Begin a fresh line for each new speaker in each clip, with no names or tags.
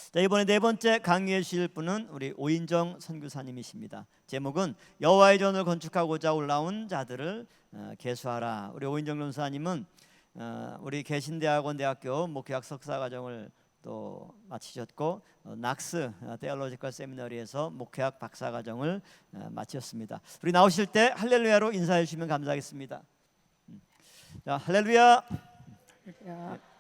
자, 이번에 네 번째 강의해 주실 분은 우리 오인정 선교사님이십니다. 제목은 여호와의 전을 건축하고자 올라온 자들을 계수하라. 우리 오인정 전사님은 우리 개신대학원 대학교 목회학 석사과정을 또 마치셨고 낙스 테올로지컬 세미너리에서 목회학 박사과정을 마쳤습니다. 우리 나오실 때 할렐루야로 인사해 주시면 감사하겠습니다. 자, 할렐루야.
할렐루야.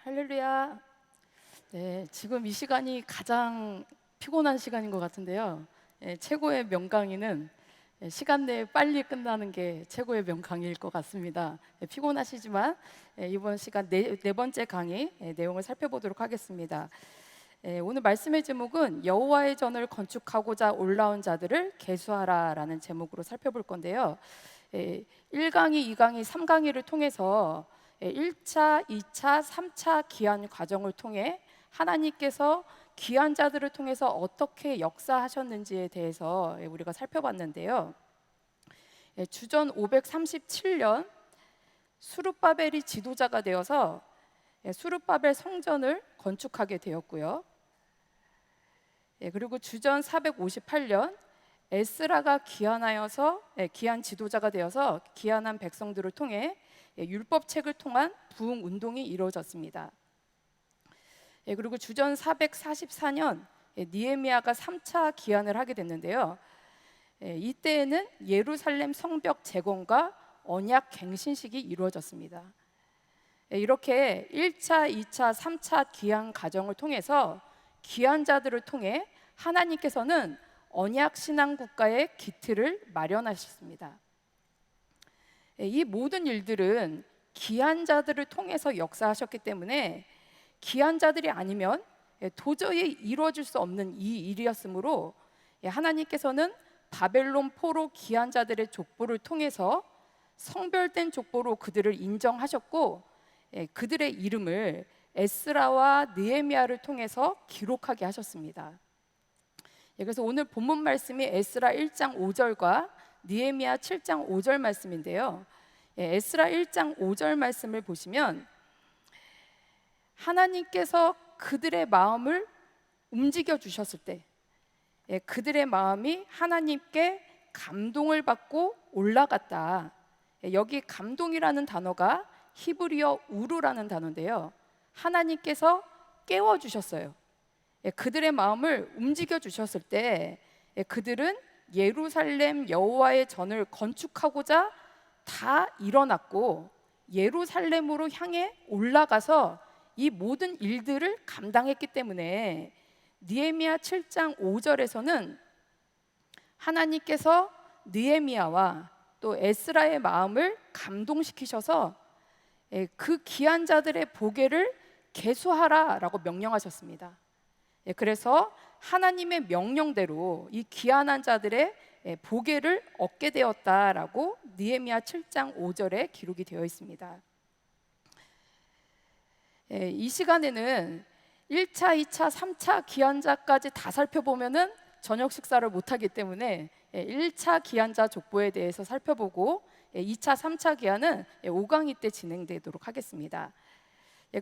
할렐루야. 네, 지금 이 시간이 가장 피곤한 시간인 것 같은데요. 최고의 명강의는 시간 내에 빨리 끝나는 게 최고의 명강의일 것 같습니다. 피곤하시지만 이번 시간 네 번째 강의 내용을 살펴보도록 하겠습니다. 오늘 말씀의 제목은 여호와의 전을 건축하고자 올라온 자들을 계수하라라는 제목으로 살펴볼 건데요. 1강의, 2강의, 3강의를 통해서 1차, 2차, 3차 기한 과정을 통해 하나님께서 귀한 자들을 통해서 어떻게 역사하셨는지에 대해서 우리가 살펴봤는데요. 주전 537년 수룹바벨이 지도자가 되어서 수룹바벨 성전을 건축하게 되었고요. 그리고 주전 458년 에스라가 귀환하여서 귀한 지도자가 되어서 귀환한 백성들을 통해 율법책을 통한 부흥 운동이 이루어졌습니다. 그리고 주전 444년 느헤미야가 3차 귀환을 하게 됐는데요. 이때에는 예루살렘 성벽 재건과 언약 갱신식이 이루어졌습니다. 이렇게 1차, 2차, 3차 귀환 과정을 통해서 귀한 자들을 통해 하나님께서는 언약 신앙 국가의 기틀을 마련하셨습니다. 이 모든 일들은 귀한 자들을 통해서 역사하셨기 때문에 귀한 자들이 아니면 도저히 이루어질 수 없는 이 일이었으므로 하나님께서는 바벨론 포로 귀한 자들의 족보를 통해서 성별된 족보로 그들을 인정하셨고 그들의 이름을 에스라와 느헤미야를 통해서 기록하게 하셨습니다. 그래서 오늘 본문 말씀이 에스라 1장 5절과 느헤미야 7장 5절 말씀인데요. 에스라 1장 5절 말씀을 보시면 하나님께서 그들의 마음을 움직여 주셨을 때 그들의 마음이 하나님께 감동을 받고 올라갔다. 여기 감동이라는 단어가 히브리어 우루라는 단어인데요. 하나님께서 깨워주셨어요. 그들의 마음을 움직여 주셨을 때 그들은 예루살렘 여호와의 전을 건축하고자 다 일어났고 예루살렘으로 향해 올라가서 이 모든 일들을 감당했기 때문에 느헤미야 7장 5절에서는 하나님께서 느헤미야와 또 에스라의 마음을 감동시키셔서 그 귀한 자들의 보배를 계수하라라고 명령하셨습니다. 그래서 하나님의 명령대로 이 귀한 자들의 보배를 얻게 되었다라고 느헤미야 7장 5절에 기록이 되어 있습니다. 이 시간에는 1차, 2차, 3차 귀한 자까지 다 살펴보면은 저녁 식사를 못하기 때문에 1차 귀한 자 족보에 대해서 살펴보고 2차, 3차 귀환은 5강의 때 진행되도록 하겠습니다.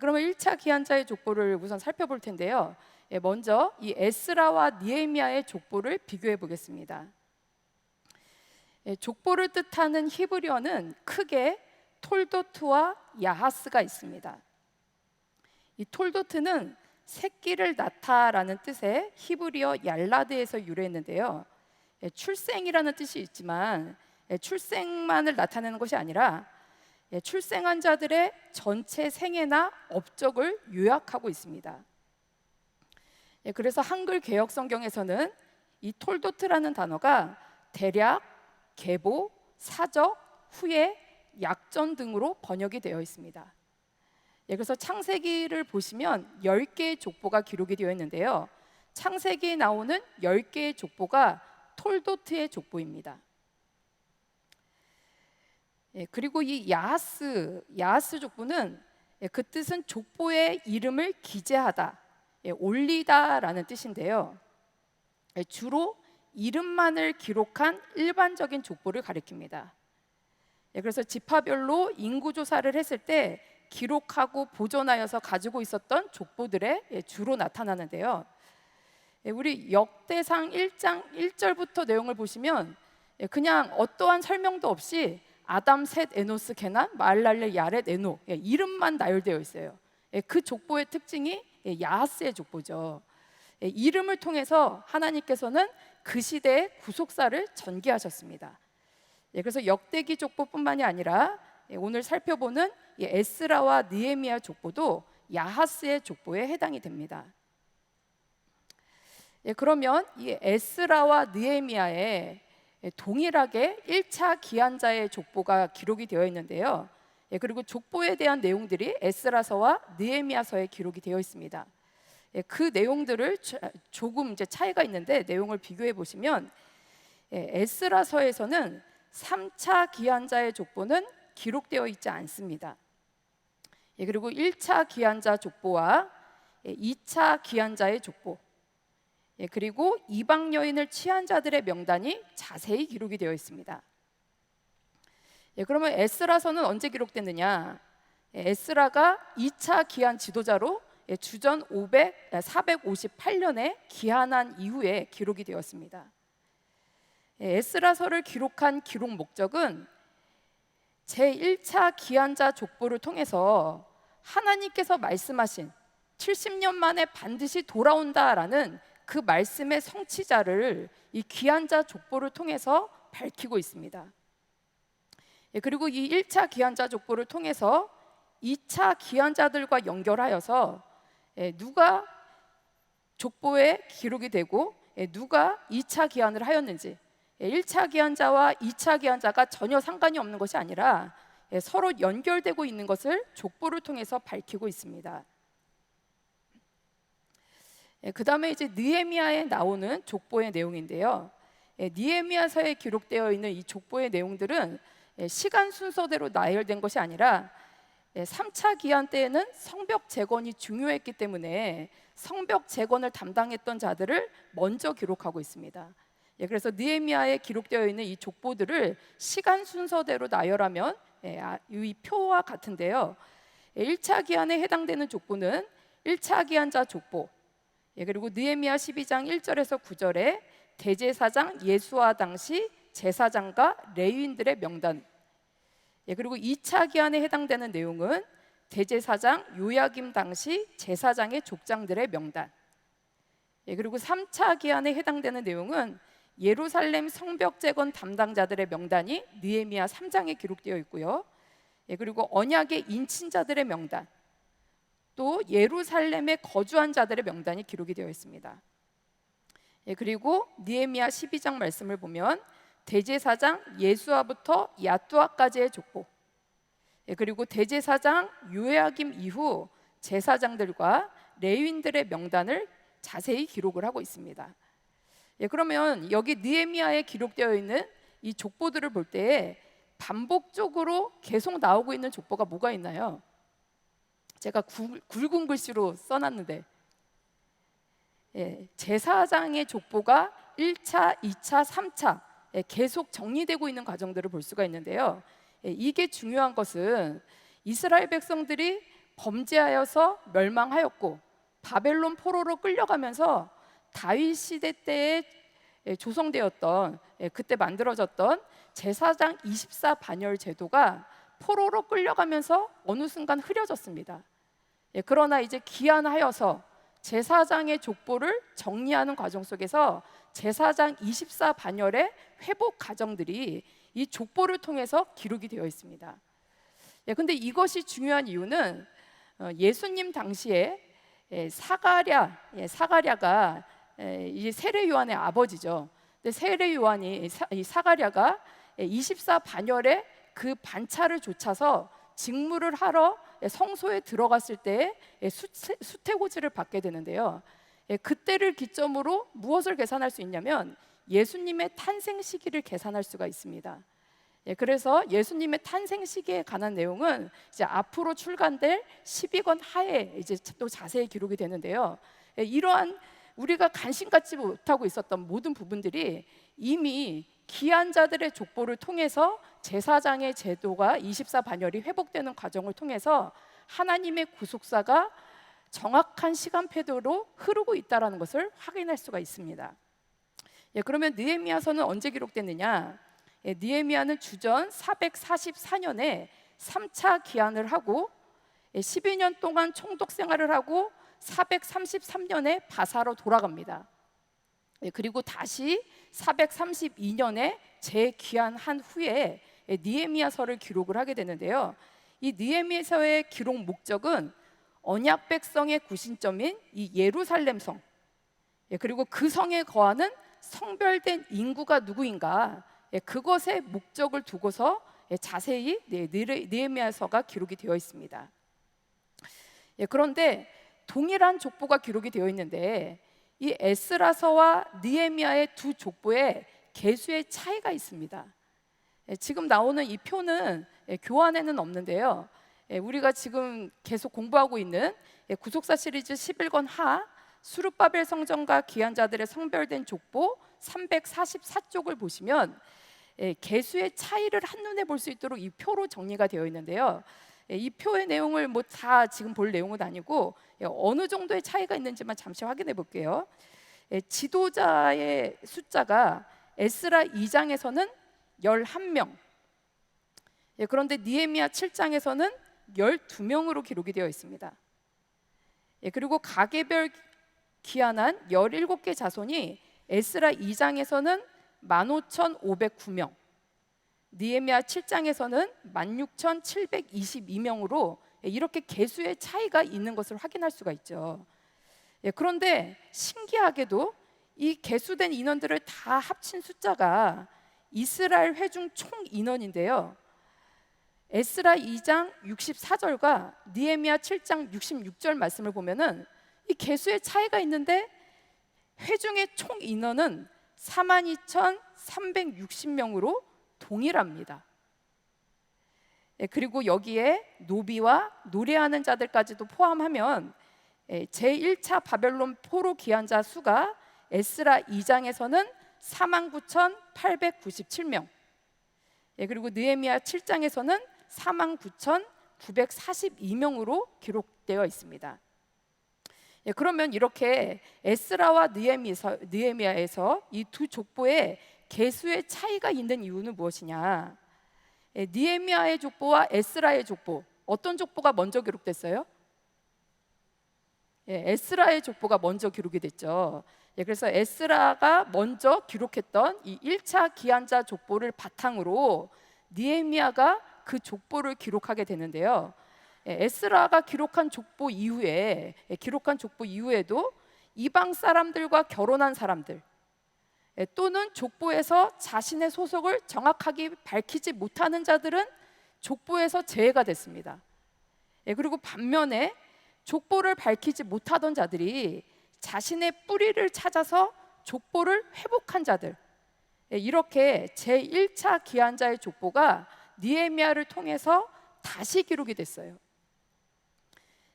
그러면 1차 귀한 자의 족보를 우선 살펴볼 텐데요. 먼저 이 에스라와 느헤미야의 족보를 비교해 보겠습니다. 족보를 뜻하는 히브리어는 크게 톨도트와 야하스가 있습니다. 이 톨도트는 새끼를 낳다라는 뜻의 히브리어 얄라드에서 유래했는데요. 출생이라는 뜻이 있지만 출생만을 나타내는 것이 아니라 출생한 자들의 전체 생애나 업적을 요약하고 있습니다. 그래서 한글 개역 성경에서는 이 톨도트라는 단어가 대략, 계보, 사적, 후예, 약전 등으로 번역이 되어 있습니다. 그래서 창세기를 보시면 10개의 족보가 기록이 되어 있는데요. 창세기에 나오는 10개의 족보가 톨도트의 족보입니다. 그리고 이 야하스 족보는 그 뜻은 족보의 이름을 기재하다, 올리다라는 뜻인데요. 주로 이름만을 기록한 일반적인 족보를 가리킵니다. 그래서 지파별로 인구 조사를 했을 때 기록하고 보존하여서 가지고 있었던 족보들에 주로 나타나는데요. 우리 역대상 1장 1절부터 내용을 보시면 그냥 어떠한 설명도 없이 아담, 셋, 에노스, 게남, 마할랄렐, 야렛, 에노 이름만 나열되어 있어요. 그 족보의 특징이 야하스의 족보죠. 이름을 통해서 하나님께서는 그 시대의 구속사를 전개하셨습니다. 그래서 역대기 족보뿐만이 아니라 오늘 살펴보는 에스라와 느헤미야 족보도 야하스의 족보에 해당이 됩니다. 그러면 이 에스라와 느헤미야에 동일하게 1차 기한자의 족보가 기록이 되어 있는데요. 그리고 족보에 대한 내용들이 에스라서와 느헤미야서에 기록이 되어 있습니다. 그 내용들을 조금 이제 차이가 있는데 내용을 비교해 보시면 에스라서에서는 3차 기한자의 족보는 기록되어 있지 않습니다. 그리고 1차 기한자 족보와 2차 기한자의 족보, 그리고 이방 여인을 취한 자들의 명단이 자세히 기록이 되어 있습니다. 그러면 에스라서는 언제 기록됐느냐? 에스라가 2차 기한 지도자로 주전 458년에 기한한 이후에 기록이 되었습니다. 에스라서를 기록한 기록 목적은 제1차 기한자 족보를 통해서 하나님께서 말씀하신 70년 만에 반드시 돌아온다라는 그 말씀의 성취자를 이 기한자 족보를 통해서 밝히고 있습니다. 그리고 이 1차 기한자 족보를 통해서 2차 기한자들과 연결하여서 누가 족보에 기록이 되고 누가 2차 기한을 하였는지, 1차 기한자와 2차 기한자가 전혀 상관이 없는 것이 아니라 서로 연결되고 있는 것을 족보를 통해서 밝히고 있습니다. 그 다음에 이제 느헤미야에 나오는 족보의 내용인데요. 느헤미야서에 기록되어 있는 이 족보의 내용들은 시간 순서대로 나열된 것이 아니라 3차 기한 때에는 성벽 재건이 중요했기 때문에 성벽 재건을 담당했던 자들을 먼저 기록하고 있습니다. 그래서 느헤미야에 기록되어 있는 이 족보들을 시간 순서대로 나열하면 이 표와 같은데요. 1차 기한에 해당되는 족보는 1차 기한자 족보, 그리고 느헤미야 12장 1절에서 9절에 대제사장 예수아 당시 제사장과 레위인들의 명단, 그리고 2차 기한에 해당되는 내용은 대제사장 요야김 당시 제사장의 족장들의 명단, 그리고 3차 기한에 해당되는 내용은 예루살렘 성벽 재건 담당자들의 명단이 느헤미야 3장에 기록되어 있고요. 그리고 언약의 인친자들의 명단, 또 예루살렘에 거주한 자들의 명단이 기록이 되어 있습니다. 그리고 느헤미야 12장 말씀을 보면 대제사장 예수아부터 야뚜아까지의 족보, 그리고 대제사장 요야김 이후 제사장들과 레위인들의 명단을 자세히 기록을 하고 있습니다. 그러면 여기 느헤미야에 기록되어 있는 이 족보들을 볼 때 반복적으로 계속 나오고 있는 족보가 뭐가 있나요? 제가 굵은 글씨로 써놨는데 제사장의 족보가 1차, 2차, 3차 계속 정리되고 있는 과정들을 볼 수가 있는데요. 이게 중요한 것은 이스라엘 백성들이 범죄하여서 멸망하였고 바벨론 포로로 끌려가면서 다윗 시대 때에 조성되었던 그때 만들어졌던 제사장 24반열 제도가 포로로 끌려가면서 어느 순간 흐려졌습니다. 그러나 이제 기한하여서 제사장의 족보를 정리하는 과정 속에서 제사장 24반열의 회복 과정들이 이 족보를 통해서 기록이 되어 있습니다. 근데 이것이 중요한 이유는 예수님 당시에 사가랴가 이 세례 요한의 아버지죠. 근데 세례 요한이 이 사가랴가 24반열의 그 반차를 좇아서 직무를 하러 성소에 들어갔을 때 수태고지를 받게 되는데요. 그때를 기점으로 무엇을 계산할 수 있냐면 예수님의 탄생 시기를 계산할 수가 있습니다. 그래서 예수님의 탄생 시기에 관한 내용은 이제 앞으로 출간될 12권 하에 이제 또 자세히 기록이 되는데요. 이러한 우리가 관심 갖지 못하고 있었던 모든 부분들이 이미 기한자들의 족보를 통해서 제사장의 제도가 24반열이 회복되는 과정을 통해서 하나님의 구속사가 정확한 시간표대로 흐르고 있다는 것을 확인할 수가 있습니다. 그러면 느헤미야서는 언제 기록됐느냐? 느헤미야는 주전 444년에 3차 기한을 하고 12년 동안 총독 생활을 하고 433년에 바사로 돌아갑니다. 그리고 다시 432년에 재귀환한 후에 느헤미야서를 기록을 하게 되는데요. 이 느헤미야서의 기록 목적은 언약 백성의 구심점인 이 예루살렘 성, 그리고 그 성에 거하는 성별된 인구가 누구인가, 그것의 목적을 두고서 자세히 느헤미야서가 기록이 되어 있습니다. 그런데 동일한 족보가 기록이 되어 있는데 이 에스라서와 느헤미야의 두 족보에 개수의 차이가 있습니다. 지금 나오는 이 표는 교환에는 없는데요. 우리가 지금 계속 공부하고 있는 구속사 시리즈 11권 하 수룹바벨 성전과 귀한 자들의 성별된 족보 344쪽을 보시면 개수의 차이를 한눈에 볼 수 있도록 이 표로 정리가 되어 있는데요. 이 표의 내용을 뭐 다 지금 볼 내용은 아니고 어느 정도의 차이가 있는지만 잠시 확인해 볼게요. 지도자의 숫자가 에스라 2장에서는 11명, 그런데 느헤미야 7장에서는 12명으로 기록이 되어 있습니다. 그리고 가계별 귀환한 17개 자손이 에스라 2장에서는 15,509명, 느헤미야 7장에서는 16,722명으로 이렇게 개수의 차이가 있는 것을 확인할 수가 있죠. 그런데 신기하게도 이 개수된 인원들을 다 합친 숫자가 이스라엘 회중 총 인원인데요. 에스라 2장 64절과 느헤미야 7장 66절 말씀을 보면은 이 개수의 차이가 있는데 회중의 총 인원은 42,360명으로 동일합니다. 그리고 여기에 노비와 노래하는 자들까지도 포함하면 제1차 바벨론 포로 귀환자 수가 에스라 2장에서는 49,897명, 그리고 느헤미야 7장에서는 49,942명으로 기록되어 있습니다. 그러면 이렇게 에스라와 느헤미야에서 이 두 족보에 개수의 차이가 있는 이유는 무엇이냐? 느헤미야의 족보와 에스라의 족보, 어떤 족보가 먼저 기록됐어요? 에스라의 족보가 먼저 기록이 됐죠. 그래서 에스라가 먼저 기록했던 이 1차 기한자 족보를 바탕으로 느헤미야가 그 족보를 기록하게 되는데요. 에스라가 기록한 족보 이후에도 이방 사람들과 결혼한 사람들, 또는 족보에서 자신의 소속을 정확하게 밝히지 못하는 자들은 족보에서 제외가 됐습니다. 그리고 반면에 족보를 밝히지 못하던 자들이 자신의 뿌리를 찾아서 족보를 회복한 자들, 이렇게 제1차 기한자의 족보가 느헤미야를 통해서 다시 기록이 됐어요.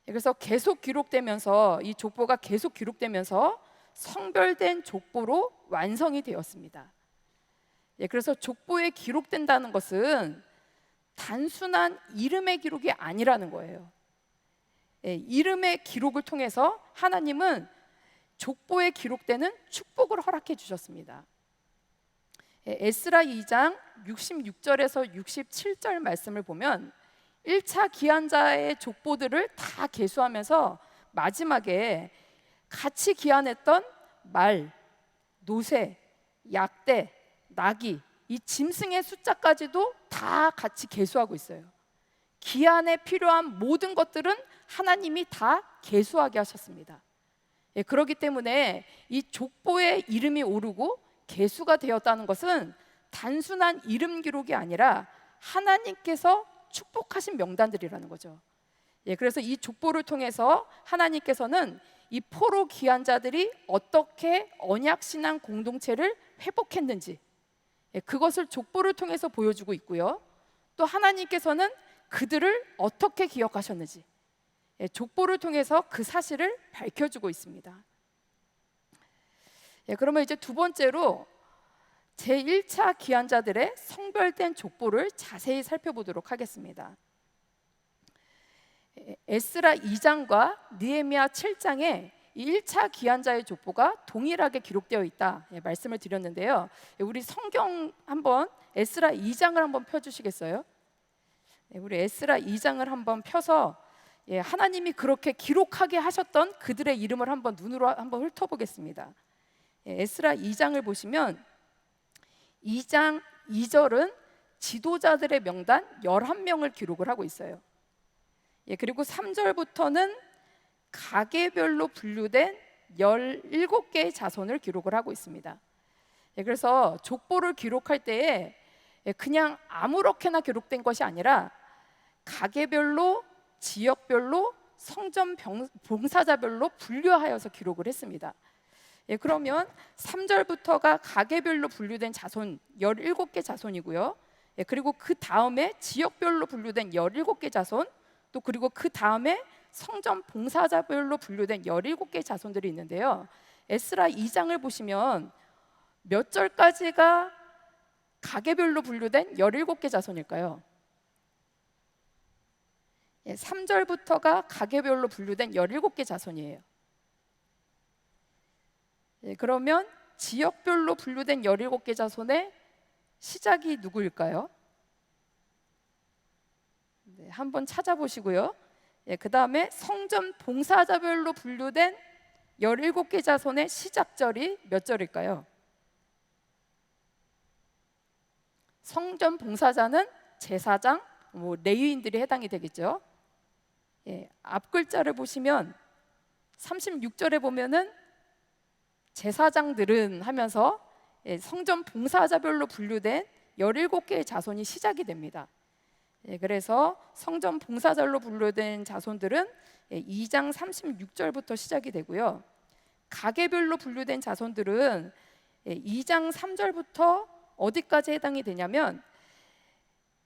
그래서 계속 기록되면서 이 족보가 계속 기록되면서 성별된 족보로 완성이 되었습니다. 그래서 족보에 기록된다는 것은 단순한 이름의 기록이 아니라는 거예요. 이름의 기록을 통해서 하나님은 족보에 기록되는 축복을 허락해 주셨습니다. 에스라 2장 66절에서 67절 말씀을 보면 1차 기한자의 족보들을 다 계수하면서 마지막에 같이 기한했던 말, 노새, 약대, 나귀, 이 짐승의 숫자까지도 다 같이 계수하고 있어요. 기한에 필요한 모든 것들은 하나님이 다 계수하게 하셨습니다. 그렇기 때문에 이 족보에 이름이 오르고 계수가 되었다는 것은 단순한 이름 기록이 아니라 하나님께서 축복하신 명단들이라는 거죠. 그래서 이 족보를 통해서 하나님께서는 이 포로 귀한 자들이 어떻게 언약 신앙 공동체를 회복했는지, 그것을 족보를 통해서 보여주고 있고요. 또 하나님께서는 그들을 어떻게 기억하셨는지 족보를 통해서 그 사실을 밝혀주고 있습니다. 그러면 이제 두 번째로 제1차 귀환자들의 성별된 족보를 자세히 살펴보도록 하겠습니다. 에스라 2장과 느헤미야 7장에 이 1차 귀환자의 족보가 동일하게 기록되어 있다 말씀을 드렸는데요. 우리 성경 한번 에스라 2장을 한번 펴주시겠어요? 우리 에스라 2장을 한번 펴서 하나님이 그렇게 기록하게 하셨던 그들의 이름을 한번 눈으로 한번 훑어보겠습니다. 에스라 2장을 보시면 2장 2절은 지도자들의 명단 11명을 기록을 하고 있어요. 그리고 3절부터는 가계별로 분류된 17개의 자손을 기록을 하고 있습니다. 그래서 족보를 기록할 때에 그냥 아무렇게나 기록된 것이 아니라 가계별로, 지역별로, 성전 봉사자별로 분류하여서 기록을 했습니다. 그러면 3절부터가 가계별로 분류된 자손 17개 자손이고요. 그리고 그 다음에 지역별로 분류된 17개 자손, 또 그리고 그 다음에 성전 봉사자별로 분류된 17개 자손들이 있는데요. 에스라 2장을 보시면 몇 절까지가 가계별로 분류된 17개 자손일까요? 3절부터가 가계별로 분류된 17개 자손이에요. 그러면 지역별로 분류된 17개 자손의 시작이 누구일까요? 한번 찾아보시고요. 그 다음에 성전 봉사자별로 분류된 17개 자손의 시작절이 몇 절일까요? 성전 봉사자는 제사장, 레위인들이 해당이 되겠죠. 앞 글자를 보시면 36절에 보면은 제사장들은 하면서 성전 봉사자별로 분류된 17개의 자손이 시작이 됩니다. 그래서 성전 봉사자로 분류된 자손들은 2장 36절부터 시작이 되고요. 가계별로 분류된 자손들은 2장 3절부터 어디까지 해당이 되냐면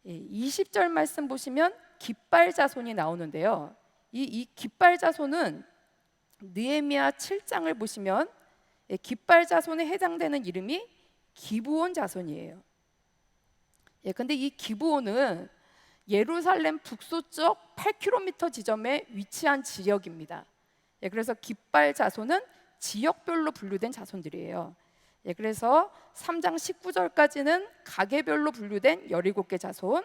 20절 말씀 보시면 깃발 자손이 나오는데요. 이 깃발 자손은 느헤미야 7장을 보시면 깃발 자손에 해당되는 이름이 기브온 자손이에요. 근데 이 기브온은 예루살렘 북서쪽 8km 지점에 위치한 지역입니다. 그래서 깃발 자손은 지역별로 분류된 자손들이에요. 그래서 3장 19절까지는 가계별로 분류된 17개 자손,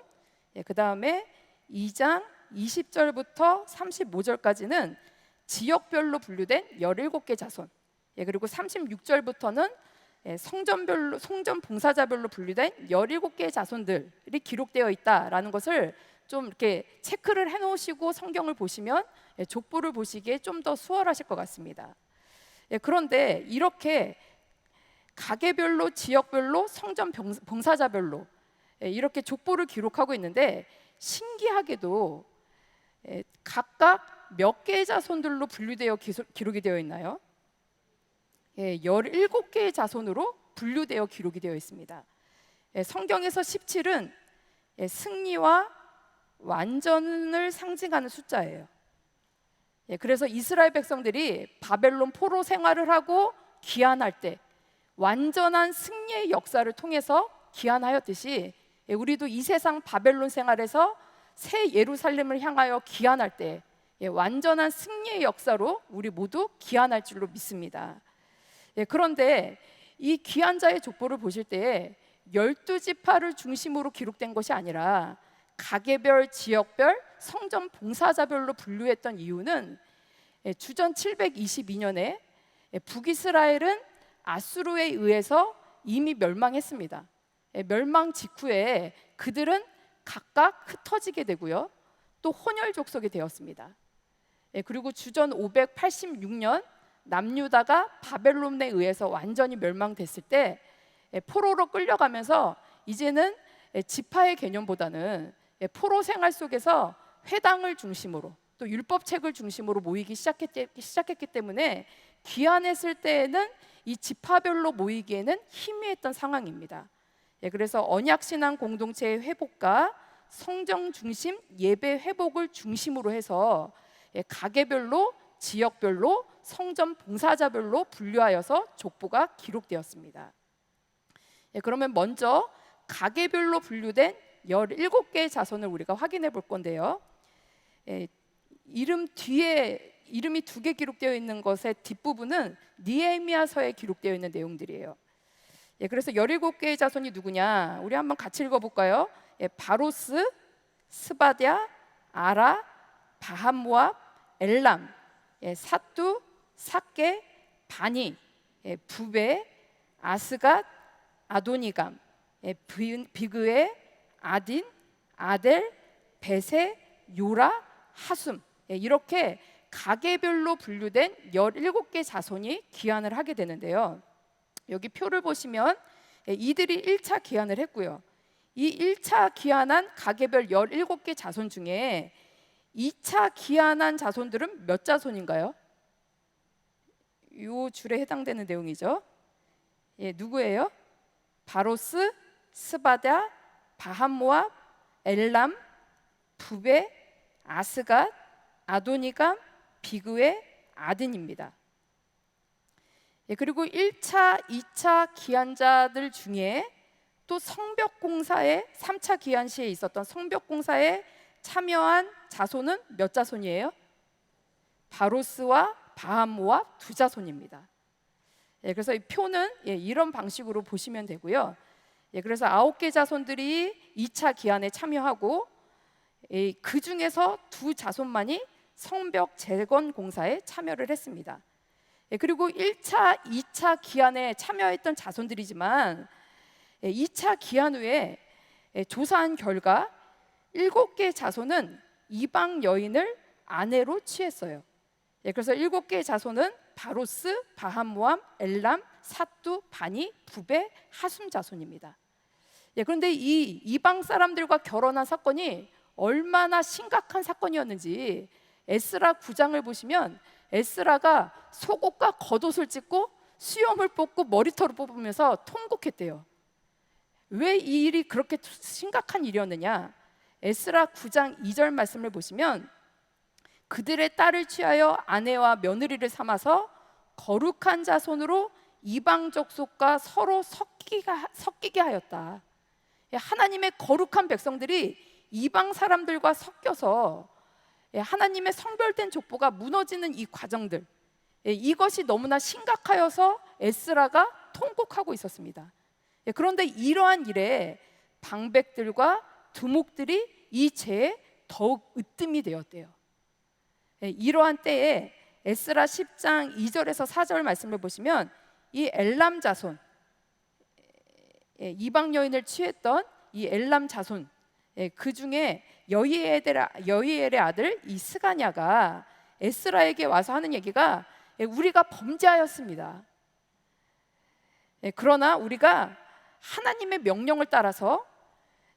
그 다음에 2장 20절부터 35절까지는 지역별로 분류된 17개 자손, 그리고 36절부터는 성전 봉사자별로 분류된 17개의 자손들이 기록되어 있다라는 것을 좀 이렇게 체크를 해놓으시고 성경을 보시면 족보를 보시기에 좀 더 수월하실 것 같습니다. 그런데 이렇게 가계별로, 지역별로, 성전 봉사자별로 이렇게 족보를 기록하고 있는데 신기하게도 각각 몇 개의 자손들로 분류되어 기록이 되어 있나요? 17개의 자손으로 분류되어 기록이 되어 있습니다. 성경에서 17은 승리와 완전을 상징하는 숫자예요. 그래서 이스라엘 백성들이 바벨론 포로 생활을 하고 귀환할 때 완전한 승리의 역사를 통해서 귀환하였듯이 우리도 이 세상 바벨론 생활에서 새 예루살렘을 향하여 귀환할 때 완전한 승리의 역사로 우리 모두 귀환할 줄로 믿습니다. 그런데 이 귀환자의 족보를 보실 때 12지파를 중심으로 기록된 것이 아니라 가계별, 지역별, 성전 봉사자별로 분류했던 이유는 주전 722년에 북이스라엘은 아수르에 의해서 이미 멸망했습니다. 멸망 직후에 그들은 각각 흩어지게 되고요, 또 혼혈 족속이 되었습니다. 그리고 주전 586년 남유다가 바벨론에 의해서 완전히 멸망됐을 때 포로로 끌려가면서 이제는 지파의 개념보다는 포로 생활 속에서 회당을 중심으로 또 율법책을 중심으로 모이기 시작했기 때문에 귀환했을 때에는 이 지파별로 모이기에는 희미했던 상황입니다. 그래서 언약신앙 공동체의 회복과 성정 중심 예배 회복을 중심으로 해서 가계별로, 지역별로, 성전 봉사자별로 분류하여서 족보가 기록되었습니다. 그러면 먼저 가계별로 분류된 17개의 자손을 우리가 확인해 볼 건데요. 이름 뒤에 이름이 2개 기록되어 있는 것의 뒷부분은 느헤미야서에 기록되어 있는 내용들이에요. 그래서 17개의 자손이 누구냐? 우리 한번 같이 읽어볼까요? 바로스, 스바랴, 아라, 바한모압, 엘람, 사뚜, 삭게, 바니, 부베, 아스갓, 아도니감, 비그에, 아딘, 아델, 베세, 요라, 하숨. 이렇게 가계별로 분류된 17개 자손이 귀환을 하게 되는데요. 여기 표를 보시면 이들이 1차 귀환을 했고요. 이 1차 귀환한 가계별 17개 자손 중에 2차 귀환한 자손들은 몇 자손인가요? 이 줄에 해당되는 내용이죠. 누구예요? 바로스, 스바랴, 바한모압, 엘람, 부베, 아스갓, 아도니감, 비그에, 아딘입니다. 그리고 1차, 2차 귀환자들 중에 또 성벽공사에 3차 귀환 시에 있었던 성벽공사에 참여한 자손은 몇 자손이에요? 바로스와 바한모압 2자손입니다. 그래서 이 표는 이런 방식으로 보시면 되고요. 그래서 9개 자손들이 2차 귀환에 참여하고 그 중에서 2자손만이 성벽 재건 공사에 참여를 했습니다. 그리고 1차, 2차 귀환에 참여했던 자손들이지만 2차 귀환 후에 조사한 결과 7개 자손은 이방 여인을 아내로 취했어요. 그래서 7개의 자손은 바로스, 바한모압, 엘람, 사뚜, 바니, 부베, 하숨 자손입니다. 그런데 이 이방 사람들과 결혼한 사건이 얼마나 심각한 사건이었는지 에스라 9장을 보시면 에스라가 속옷과 겉옷을 찢고 수염을 뽑고 머리털을 뽑으면서 통곡했대요. 왜 이 일이 그렇게 심각한 일이었느냐? 에스라 9장 2절 말씀을 보시면 그들의 딸을 취하여 아내와 며느리를 삼아서 거룩한 자손으로 이방 족속과 서로 섞이게 하였다. 하나님의 거룩한 백성들이 이방 사람들과 섞여서 하나님의 성별된 족보가 무너지는 이 과정들, 이것이 너무나 심각하여서 에스라가 통곡하고 있었습니다. 그런데 이러한 일에 방백들과 두목들이 이 죄에 더욱 으뜸이 되었대요. 이러한 때에 에스라 10장 2절에서 4절 말씀을 보시면 이 엘람 자손, 이방 여인을 취했던 이 엘람 자손, 그 중에 여히엘의 아들 이 스가냐가 에스라에게 와서 하는 얘기가 우리가 범죄하였습니다. 그러나 우리가 하나님의 명령을 따라서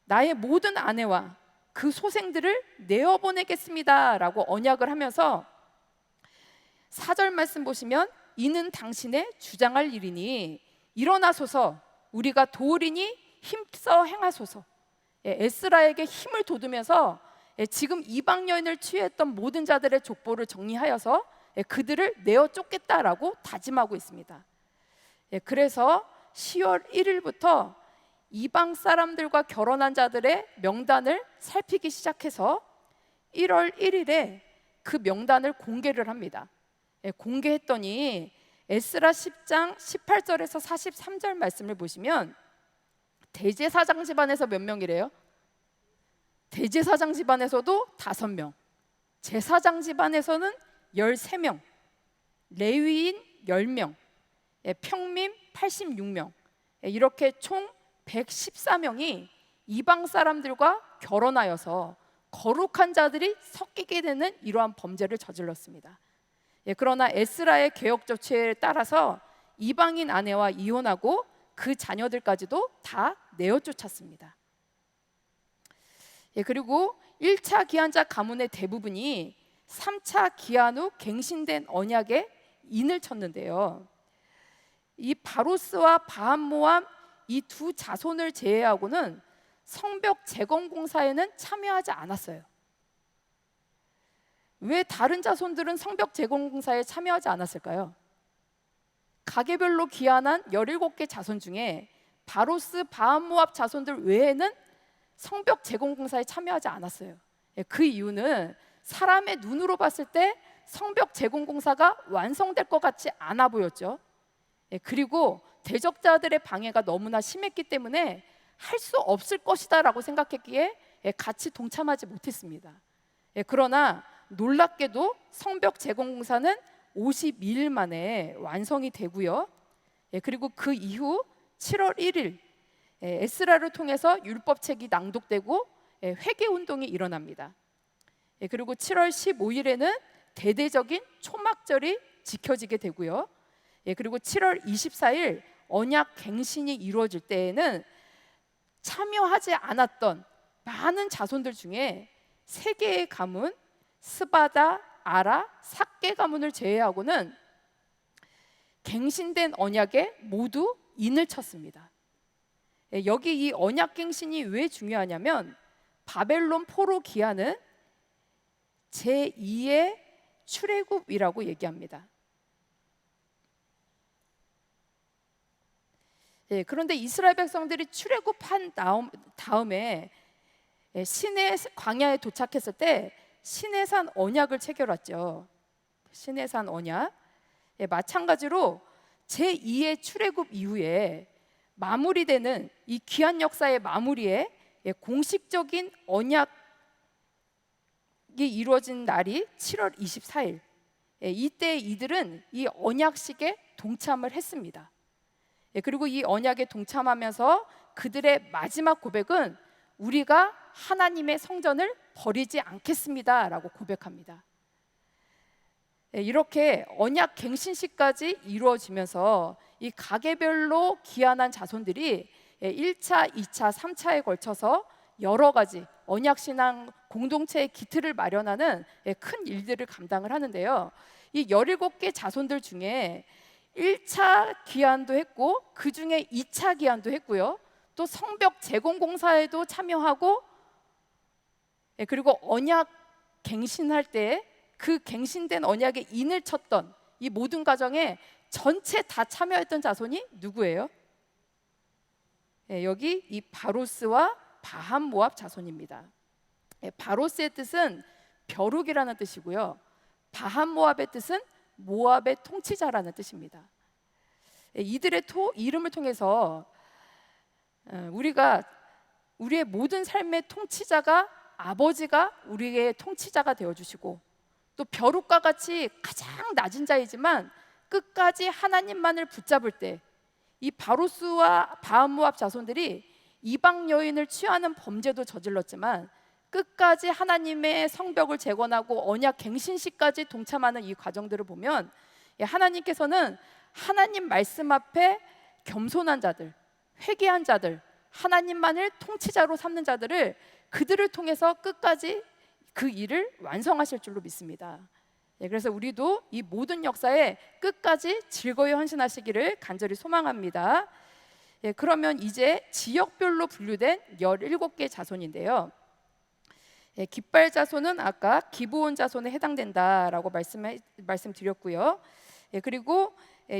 나의 모든 아내와 그 소생들을 내어보내겠습니다 라고 언약을 하면서 4절 말씀 보시면 이는 당신의 주장할 일이니 일어나소서 우리가 도우리니 힘써 행하소서. 에스라에게 힘을 돋우면서 지금 이방 여인을 취했던 모든 자들의 족보를 정리하여서 그들을 내어 쫓겠다라고 다짐하고 있습니다. 그래서 10월 1일부터 이방 사람들과 결혼한 자들의 명단을 살피기 시작해서 1월 1일에 그 명단을 공개를 합니다. 공개했더니 에스라 10장 18절에서 43절 말씀을 보시면 대제사장 집안에서 몇 명이래요? 대제사장 집안에서도 5명, 제사장 집안에서는 13명, 레위인 10명, 평민 86명, 이렇게 총 114명이 이방 사람들과 결혼하여서 거룩한 자들이 섞이게 되는 이러한 범죄를 저질렀습니다. 그러나 에스라의 개혁 조치에 따라서 이방인 아내와 이혼하고 그 자녀들까지도 다 내어쫓았습니다. 그리고 1차 기한자 가문의 대부분이 3차 기한 후 갱신된 언약에 인을 쳤는데요. 이 바로스와 바한모압 이 2자손을 제외하고는 성벽 재건 공사에는 참여하지 않았어요. 왜 다른 자손들은 성벽 재건 공사에 참여하지 않았을까요? 가계별로 귀환한 17개 자손 중에 바로스, 바한 모압 자손들 외에는 성벽 재건 공사에 참여하지 않았어요. 그 이유는 사람의 눈으로 봤을 때 성벽 재건 공사가 완성될 것 같지 않아 보였죠. 그리고 대적자들의 방해가 너무나 심했기 때문에 할 수 없을 것이다라고 생각했기에 같이 동참하지 못했습니다. 그러나 놀랍게도 성벽 재건 공사는 52일 만에 완성이 되고요. 그리고 그 이후 7월 1일 에스라를 통해서 율법책이 낭독되고 회개 운동이 일어납니다. 그리고 7월 15일에는 대대적인 초막절이 지켜지게 되고요. 그리고 7월 24일 언약 갱신이 이루어질 때에는 참여하지 않았던 많은 자손들 중에 세 개의 가문 스바다, 아라, 삭개 가문을 제외하고는 갱신된 언약에 모두 인을 쳤습니다. 여기 이 언약 갱신이 왜 중요하냐면 바벨론 포로 기한은 제2의 출애굽이라고 얘기합니다. 그런데 이스라엘 백성들이 출애굽한 다음에 시내 광야에 도착했을 때 시내산 언약을 체결했죠. 시내산 언약. 마찬가지로 제2의 출애굽 이후에 마무리되는 이 귀한 역사의 마무리에 공식적인 언약이 이루어진 날이 7월 24일. 이때 이들은 이 언약식에 동참을 했습니다. 그리고 이 언약에 동참하면서 그들의 마지막 고백은 우리가 하나님의 성전을 버리지 않겠습니다라고 고백합니다. 이렇게 언약 갱신식까지 이루어지면서 이 가게별로 귀환한 자손들이 1차, 2차, 3차에 걸쳐서 여러 가지 언약신앙 공동체의 기틀을 마련하는 큰 일들을 감당을 하는데요. 이 17개 자손들 중에 1차 귀환도 했고 그 중에 2차 귀환도 했고요. 또 성벽 재건 공사에도 참여하고 그리고 언약 갱신할 때 그 갱신된 언약에 인을 쳤던 이 모든 과정에 전체 다 참여했던 자손이 누구예요? 여기 이 바로스와 바한 모압 자손입니다. 바로스의 뜻은 벼룩이라는 뜻이고요. 바한 모압의 뜻은 모압의 통치자라는 뜻입니다. 이들의 이름을 통해서 우리가 우리의 모든 삶의 통치자가 아버지가 우리의 통치자가 되어주시고 또 벼룩과 같이 가장 낮은 자이지만 끝까지 하나님만을 붙잡을 때 이 바로스와 바한 모압 자손들이 이방 여인을 취하는 범죄도 저질렀지만 끝까지 하나님의 성벽을 재건하고 언약 갱신식까지 동참하는 이 과정들을 보면 하나님께서는 하나님 말씀 앞에 겸손한 자들, 회개한 자들, 하나님만을 통치자로 삼는 자들을 그들을 통해서 끝까지 그 일을 완성하실 줄로 믿습니다. 그래서 우리도 이 모든 역사에 끝까지 즐거이 헌신하시기를 간절히 소망합니다. 그러면 이제 지역별로 분류된 17개 자손인데요. 깃발 자손은 아까 기브온 자손에 해당된다라고 말씀드렸고요. 그리고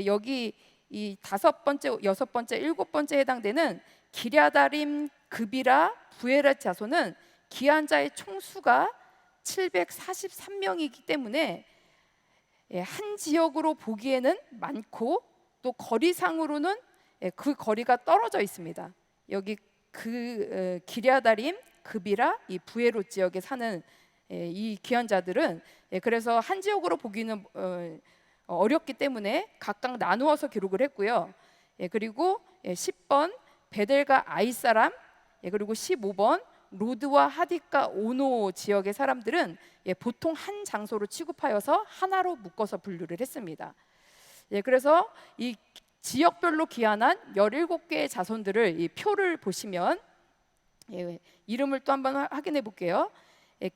여기 이 5번째, 6번째, 7번째 해당되는 기랴다림, 그비라, 부에렛 자손은 귀한 자의 총수가 743명이기 때문에 한 지역으로 보기에는 많고 또 거리상으로는 그 거리가 떨어져 있습니다. 여기 그 기랴다림, 그비라, 이 부에롯 지역에 사는 이 귀한 자들은 그래서 한 지역으로 보기는 어렵기 때문에 각각 나누어서 기록을 했고요. 그리고 10번 베델과 아이 사람, 그리고 15번 로드와 하딕과 오노 지역의 사람들은 보통 한 장소로 취급하여서 하나로 묶어서 분류를 했습니다. 그래서 이 지역별로 귀환한 17개의 자손들을 이 표를 보시면 이름을 또 한번 확인해 볼게요.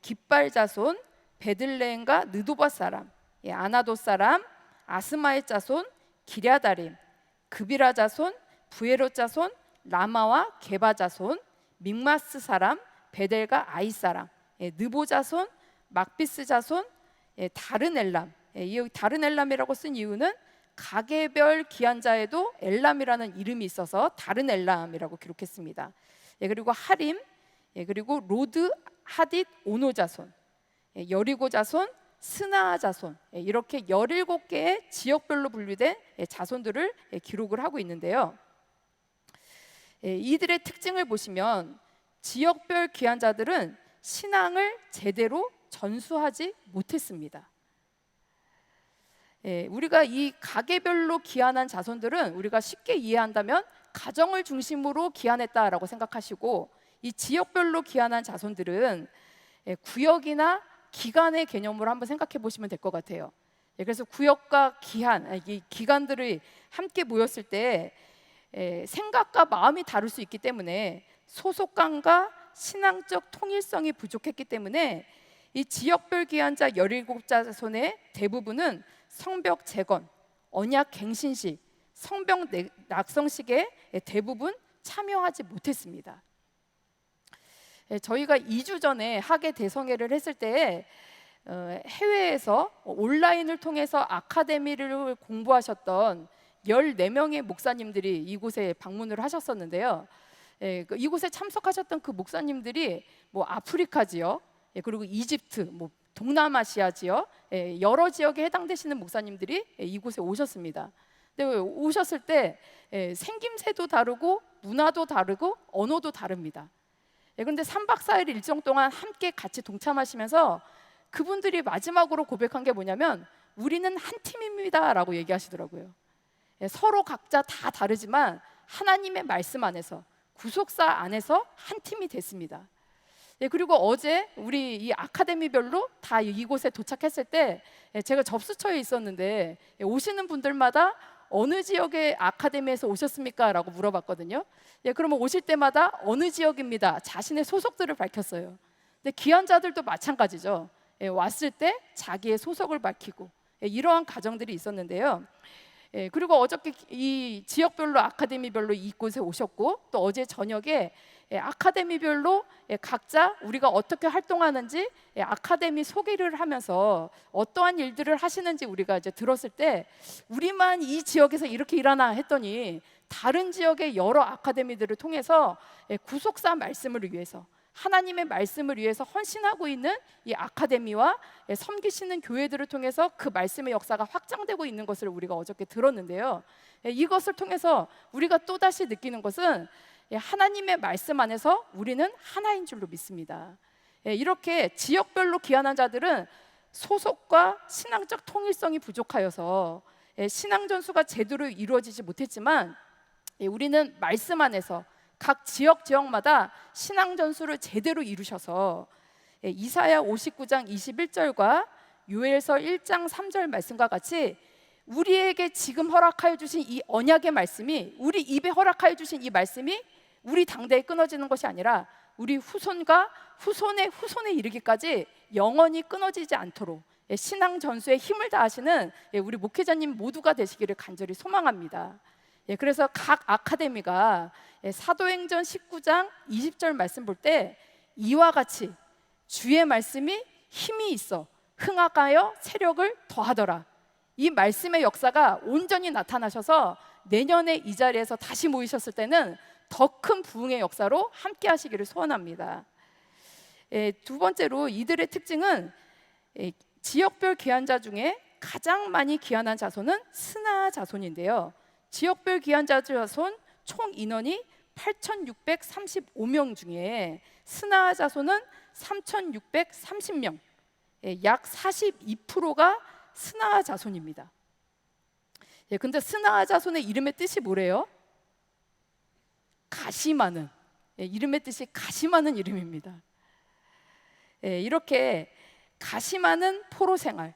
깃발 자손 베들레헴과 느도바 사람, 아나도 사람, 아스마의 자손 기랴다림, 그비라 자손, 부에롯 자손, 라마와 게바 자손, 믹마스 사람, 베델과 아이 사람, 느보 자손, 막비스 자손, 다른 엘람. 이 다른 엘람이라고 쓴 이유는 가게별 귀환자에도 엘람이라는 이름이 있어서 다른 엘람이라고 기록했습니다. 그리고 하림, 그리고 로드, 하딧, 오노 자손, 여리고 자손, 스나 자손, 이렇게 17개의 지역별로 분류된 자손들을 기록을 하고 있는데요. 이들의 특징을 보시면 지역별 귀환자들은 신앙을 제대로 전수하지 못했습니다. 우리가 이 가게별로 귀환한 자손들은 우리가 쉽게 이해한다면 가정을 중심으로 귀환했다라고 생각하시고, 이 지역별로 귀환한 자손들은 구역이나 기간의 개념으로 한번 생각해 보시면 될 것 같아요. 그래서 구역과 기한, 이 기간들이 함께 모였을 때 생각과 마음이 다를 수 있기 때문에 소속감과 신앙적 통일성이 부족했기 때문에 이 지역별 귀환자 17자손의 대부분은 성벽 재건, 언약 갱신식, 성벽 낙성식에 대부분 참여하지 못했습니다. 저희가 2주 전에 학예 대성회를 했을 때 해외에서 온라인을 통해서 아카데미를 공부하셨던 14명의 목사님들이 이곳에 방문을 하셨었는데요. 이곳에 참석하셨던 그 목사님들이 뭐 아프리카 지역, 그리고 이집트, 뭐 동남아시아 지역, 여러 지역에 해당되시는 목사님들이 이곳에 오셨습니다. 근데 오셨을 때 생김새도 다르고 문화도 다르고 언어도 다릅니다. 그런데 3박 4일 일정 동안 함께 같이 동참하시면서 그분들이 마지막으로 고백한 게 뭐냐면 우리는 한 팀입니다 라고 얘기하시더라고요. 서로 각자 다 다르지만 하나님의 말씀 안에서, 구속사 안에서 한 팀이 됐습니다. 그리고 어제 우리 이 아카데미별로 다 이곳에 도착했을 때 제가 접수처에 있었는데 오시는 분들마다 어느 지역의 아카데미에서 오셨습니까? 라고 물어봤거든요. 그러면 오실 때마다 어느 지역입니다, 자신의 소속들을 밝혔어요. 근데 귀환자들도 마찬가지죠. 왔을 때 자기의 소속을 밝히고 이러한 가정들이 있었는데요. 그리고 어저께 이 지역별로 아카데미별로 이곳에 오셨고, 또 어제 저녁에 아카데미별로 각자 우리가 어떻게 활동하는지 아카데미 소개를 하면서 어떠한 일들을 하시는지 우리가 이제 들었을 때 우리만 이 지역에서 이렇게 일하나 했더니 다른 지역의 여러 아카데미들을 통해서 구속사 말씀을 위해서, 하나님의 말씀을 위해서 헌신하고 있는 이 아카데미와 섬기시는 교회들을 통해서 그 말씀의 역사가 확장되고 있는 것을 우리가 어저께 들었는데요. 이것을 통해서 우리가 또다시 느끼는 것은 하나님의 말씀 안에서 우리는 하나인 줄로 믿습니다. 이렇게 지역별로 귀환한 자들은 소속과 신앙적 통일성이 부족하여서 신앙 전수가 제대로 이루어지지 못했지만, 우리는 말씀 안에서 각 지역마다 신앙 전수를 제대로 이루셔서 이사야 59장 21절과 요엘서 1장 3절 말씀과 같이 우리에게 지금 허락하여 주신 이 언약의 말씀이, 우리 입에 허락하여 주신 이 말씀이 우리 당대에 끊어지는 것이 아니라 우리 후손과 후손의 후손에 이르기까지 영원히 끊어지지 않도록 신앙 전수에 힘을 다하시는 우리 목회자님 모두가 되시기를 간절히 소망합니다. 그래서 각 아카데미가 사도행전 19장 20절 말씀 볼 때 이와 같이 주의 말씀이 힘이 있어 흥하여 세력을 더하더라, 이 말씀의 역사가 온전히 나타나셔서 내년에 이 자리에서 다시 모이셨을 때는 더 큰 부흥의 역사로 함께 하시기를 소원합니다. 두 번째로 이들의 특징은 지역별 귀환자 중에 가장 많이 귀환한 자손은 스나 자손인데요. 지역별 귀환자 자손 총 인원이 8,635명 중에 스나 자손은 3,630명, 약 42%가 스나 자손입니다. 근데 스나 자손의 이름의 뜻이 뭐래요? 가시 많은, 이름의 뜻이 가시 많은 이름입니다. 이렇게 가시 많은 포로 생활,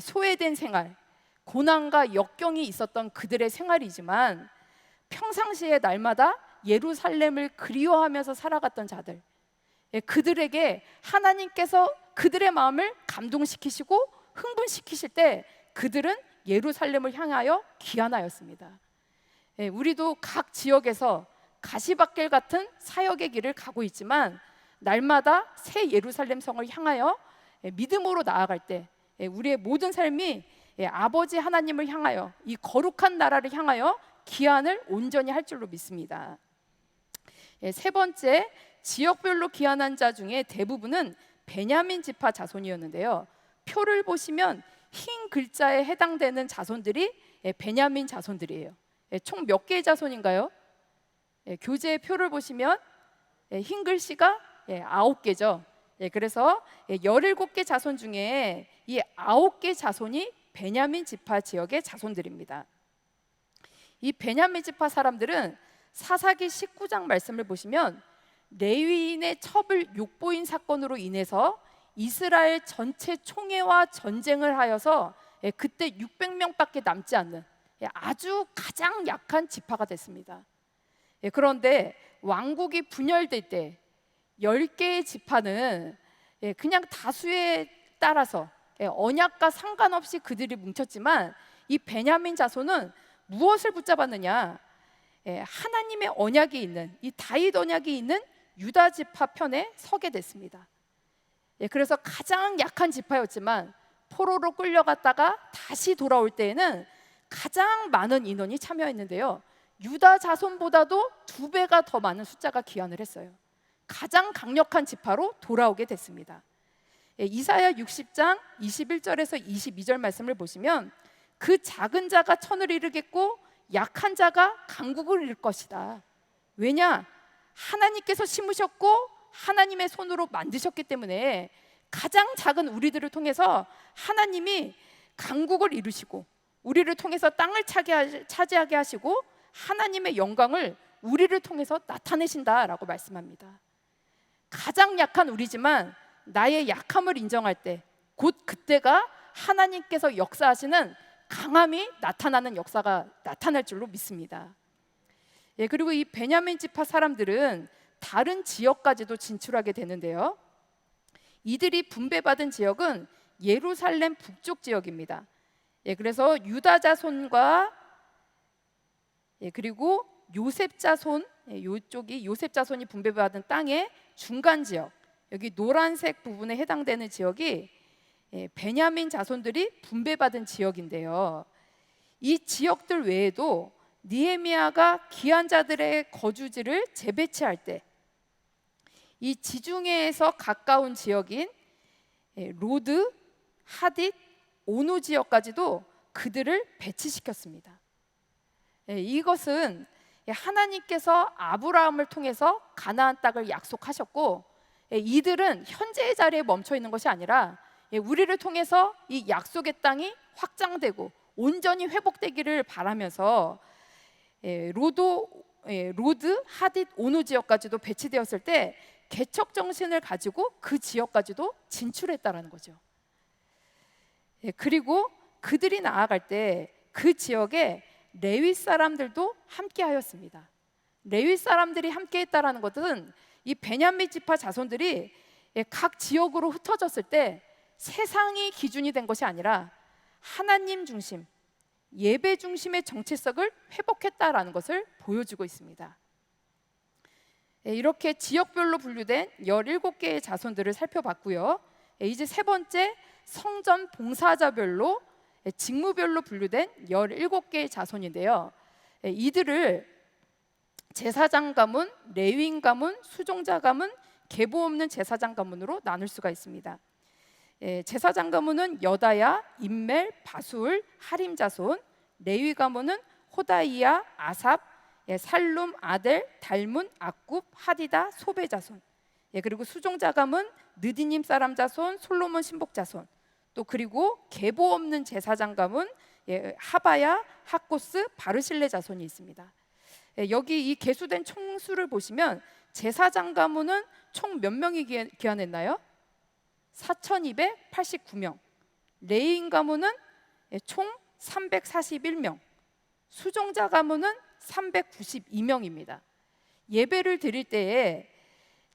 소외된 생활, 고난과 역경이 있었던 그들의 생활이지만 평상시에 날마다 예루살렘을 그리워하면서 살아갔던 자들, 그들에게 하나님께서 그들의 마음을 감동시키시고 흥분시키실 때 그들은 예루살렘을 향하여 귀환하였습니다. 우리도 각 지역에서 가시밭길 같은 사역의 길을 가고 있지만 날마다 새 예루살렘 성을 향하여 믿음으로 나아갈 때 우리의 모든 삶이 아버지 하나님을 향하여, 이 거룩한 나라를 향하여 기한을 온전히 할 줄로 믿습니다. 세 번째, 지역별로 기한한 자 중에 대부분은 베냐민 지파 자손이었는데요. 표를 보시면 흰 글자에 해당되는 자손들이 베냐민 자손들이에요. 총 몇 개의 자손인가요? 교재의 표를 보시면 흰 글씨가 9개죠. 그래서 17개 자손 중에 이 9개 자손이 베냐민 지파 지역의 자손들입니다. 이 베냐민 지파 사람들은 사사기 19장 말씀을 보시면 레위인의 첩을 욕보인 사건으로 인해서 이스라엘 전체 총회와 전쟁을 하여서 그때 600명밖에 남지 않는 아주 가장 약한 지파가 됐습니다. 그런데 왕국이 분열될 때 10개의 지파는 그냥 다수에 따라서 언약과 상관없이 그들이 뭉쳤지만, 이 베냐민 자손은 무엇을 붙잡았느냐? 하나님의 언약이 있는, 이 다윗 언약이 있는 유다 지파 편에 서게 됐습니다. 그래서 가장 약한 지파였지만 포로로 끌려갔다가 다시 돌아올 때에는 가장 많은 인원이 참여했는데요, 유다 자손보다도 2배가 더 많은 숫자가 귀환을 했어요. 가장 강력한 지파로 돌아오게 됐습니다. 이사야 60장 21절에서 22절 말씀을 보시면 그 작은 자가 천을 이루겠고 약한 자가 강국을 이룰 것이다. 왜냐? 하나님께서 심으셨고 하나님의 손으로 만드셨기 때문에 가장 작은 우리들을 통해서 하나님이 강국을 이루시고 우리를 통해서 땅을 차지하게 하시고 하나님의 영광을 우리를 통해서 나타내신다라고 말씀합니다. 가장 약한 우리지만 나의 약함을 인정할 때 곧 그때가 하나님께서 역사하시는 강함이 나타나는 역사가 나타날 줄로 믿습니다. 그리고 이 베냐민 지파 사람들은 다른 지역까지도 진출하게 되는데요, 이들이 분배받은 지역은 예루살렘 북쪽 지역입니다. 그래서 유다 자손과 그리고 요셉 자손, 이쪽이 요셉 자손이 분배받은 땅의 중간 지역, 여기 노란색 부분에 해당되는 지역이 베냐민 자손들이 분배받은 지역인데요, 이 지역들 외에도 느헤미야가 귀한 자들의 거주지를 재배치할 때 이 지중해에서 가까운 지역인 로드, 하딧, 오노 지역까지도 그들을 배치시켰습니다. 이것은 하나님께서 아브라함을 통해서 가나안 땅을 약속하셨고, 이들은 현재의 자리에 멈춰 있는 것이 아니라 우리를 통해서 이 약속의 땅이 확장되고 온전히 회복되기를 바라면서 로드, 하딧, 오노 지역까지도 배치되었을 때 개척 정신을 가지고 그 지역까지도 진출했다라는 거죠. 그리고 그들이 나아갈 때 그 지역에 레위 사람들도 함께하였습니다. 레위 사람들이 함께했다라는 것은 이 베냐민 지파 자손들이 각 지역으로 흩어졌을 때 세상이 기준이 된 것이 아니라 하나님 중심, 예배 중심의 정체성을 회복했다라는 것을 보여주고 있습니다. 이렇게 지역별로 분류된 17개의 자손들을 살펴봤고요, 이제 세 번째, 성전 봉사자별로 직무별로 분류된 17개의 자손인데요, 이들을 제사장 가문, 레위인 가문, 수종자 가문, 계보 없는 제사장 가문으로 나눌 수가 있습니다. 제사장 가문은 여다야, 임멜, 바술, 하림 자손, 레위 가문은 호다이야, 아삽, 살룸, 아델, 달문, 악굽, 하디다, 소베 자손. 그리고 수종자 가문 느디님 사람 자손, 솔로몬 신복 자손. 또 그리고 계보 없는 제사장 가문 하바야, 하코스, 바르실레 자손이 있습니다. 여기 이 계수된 총수를 보시면 제사장 가문은 총 몇 명이 귀환했나요? 4,289명. 레위인 가문은 총 341명. 수종자 가문은 392명입니다. 예배를 드릴 때에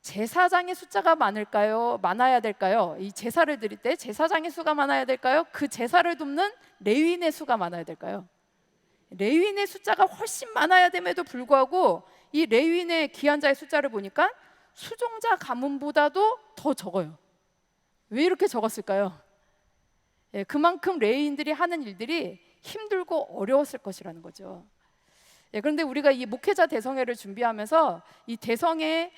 제사장의 숫자가 많아야 될까요? 이 제사를 드릴 때 제사장의 수가 많아야 될까요? 그 제사를 돕는 레위인의 수가 많아야 될까요? 레위인의 숫자가 훨씬 많아야 됨에도 불구하고 이 레위인의 귀한 자의 숫자를 보니까 수종자 가문보다도 더 적어요. 왜 이렇게 적었을까요? 그만큼 레위인들이 하는 일들이 힘들고 어려웠을 것이라는 거죠. 그런데 우리가 이 목회자 대성회를 준비하면서 이 대성회에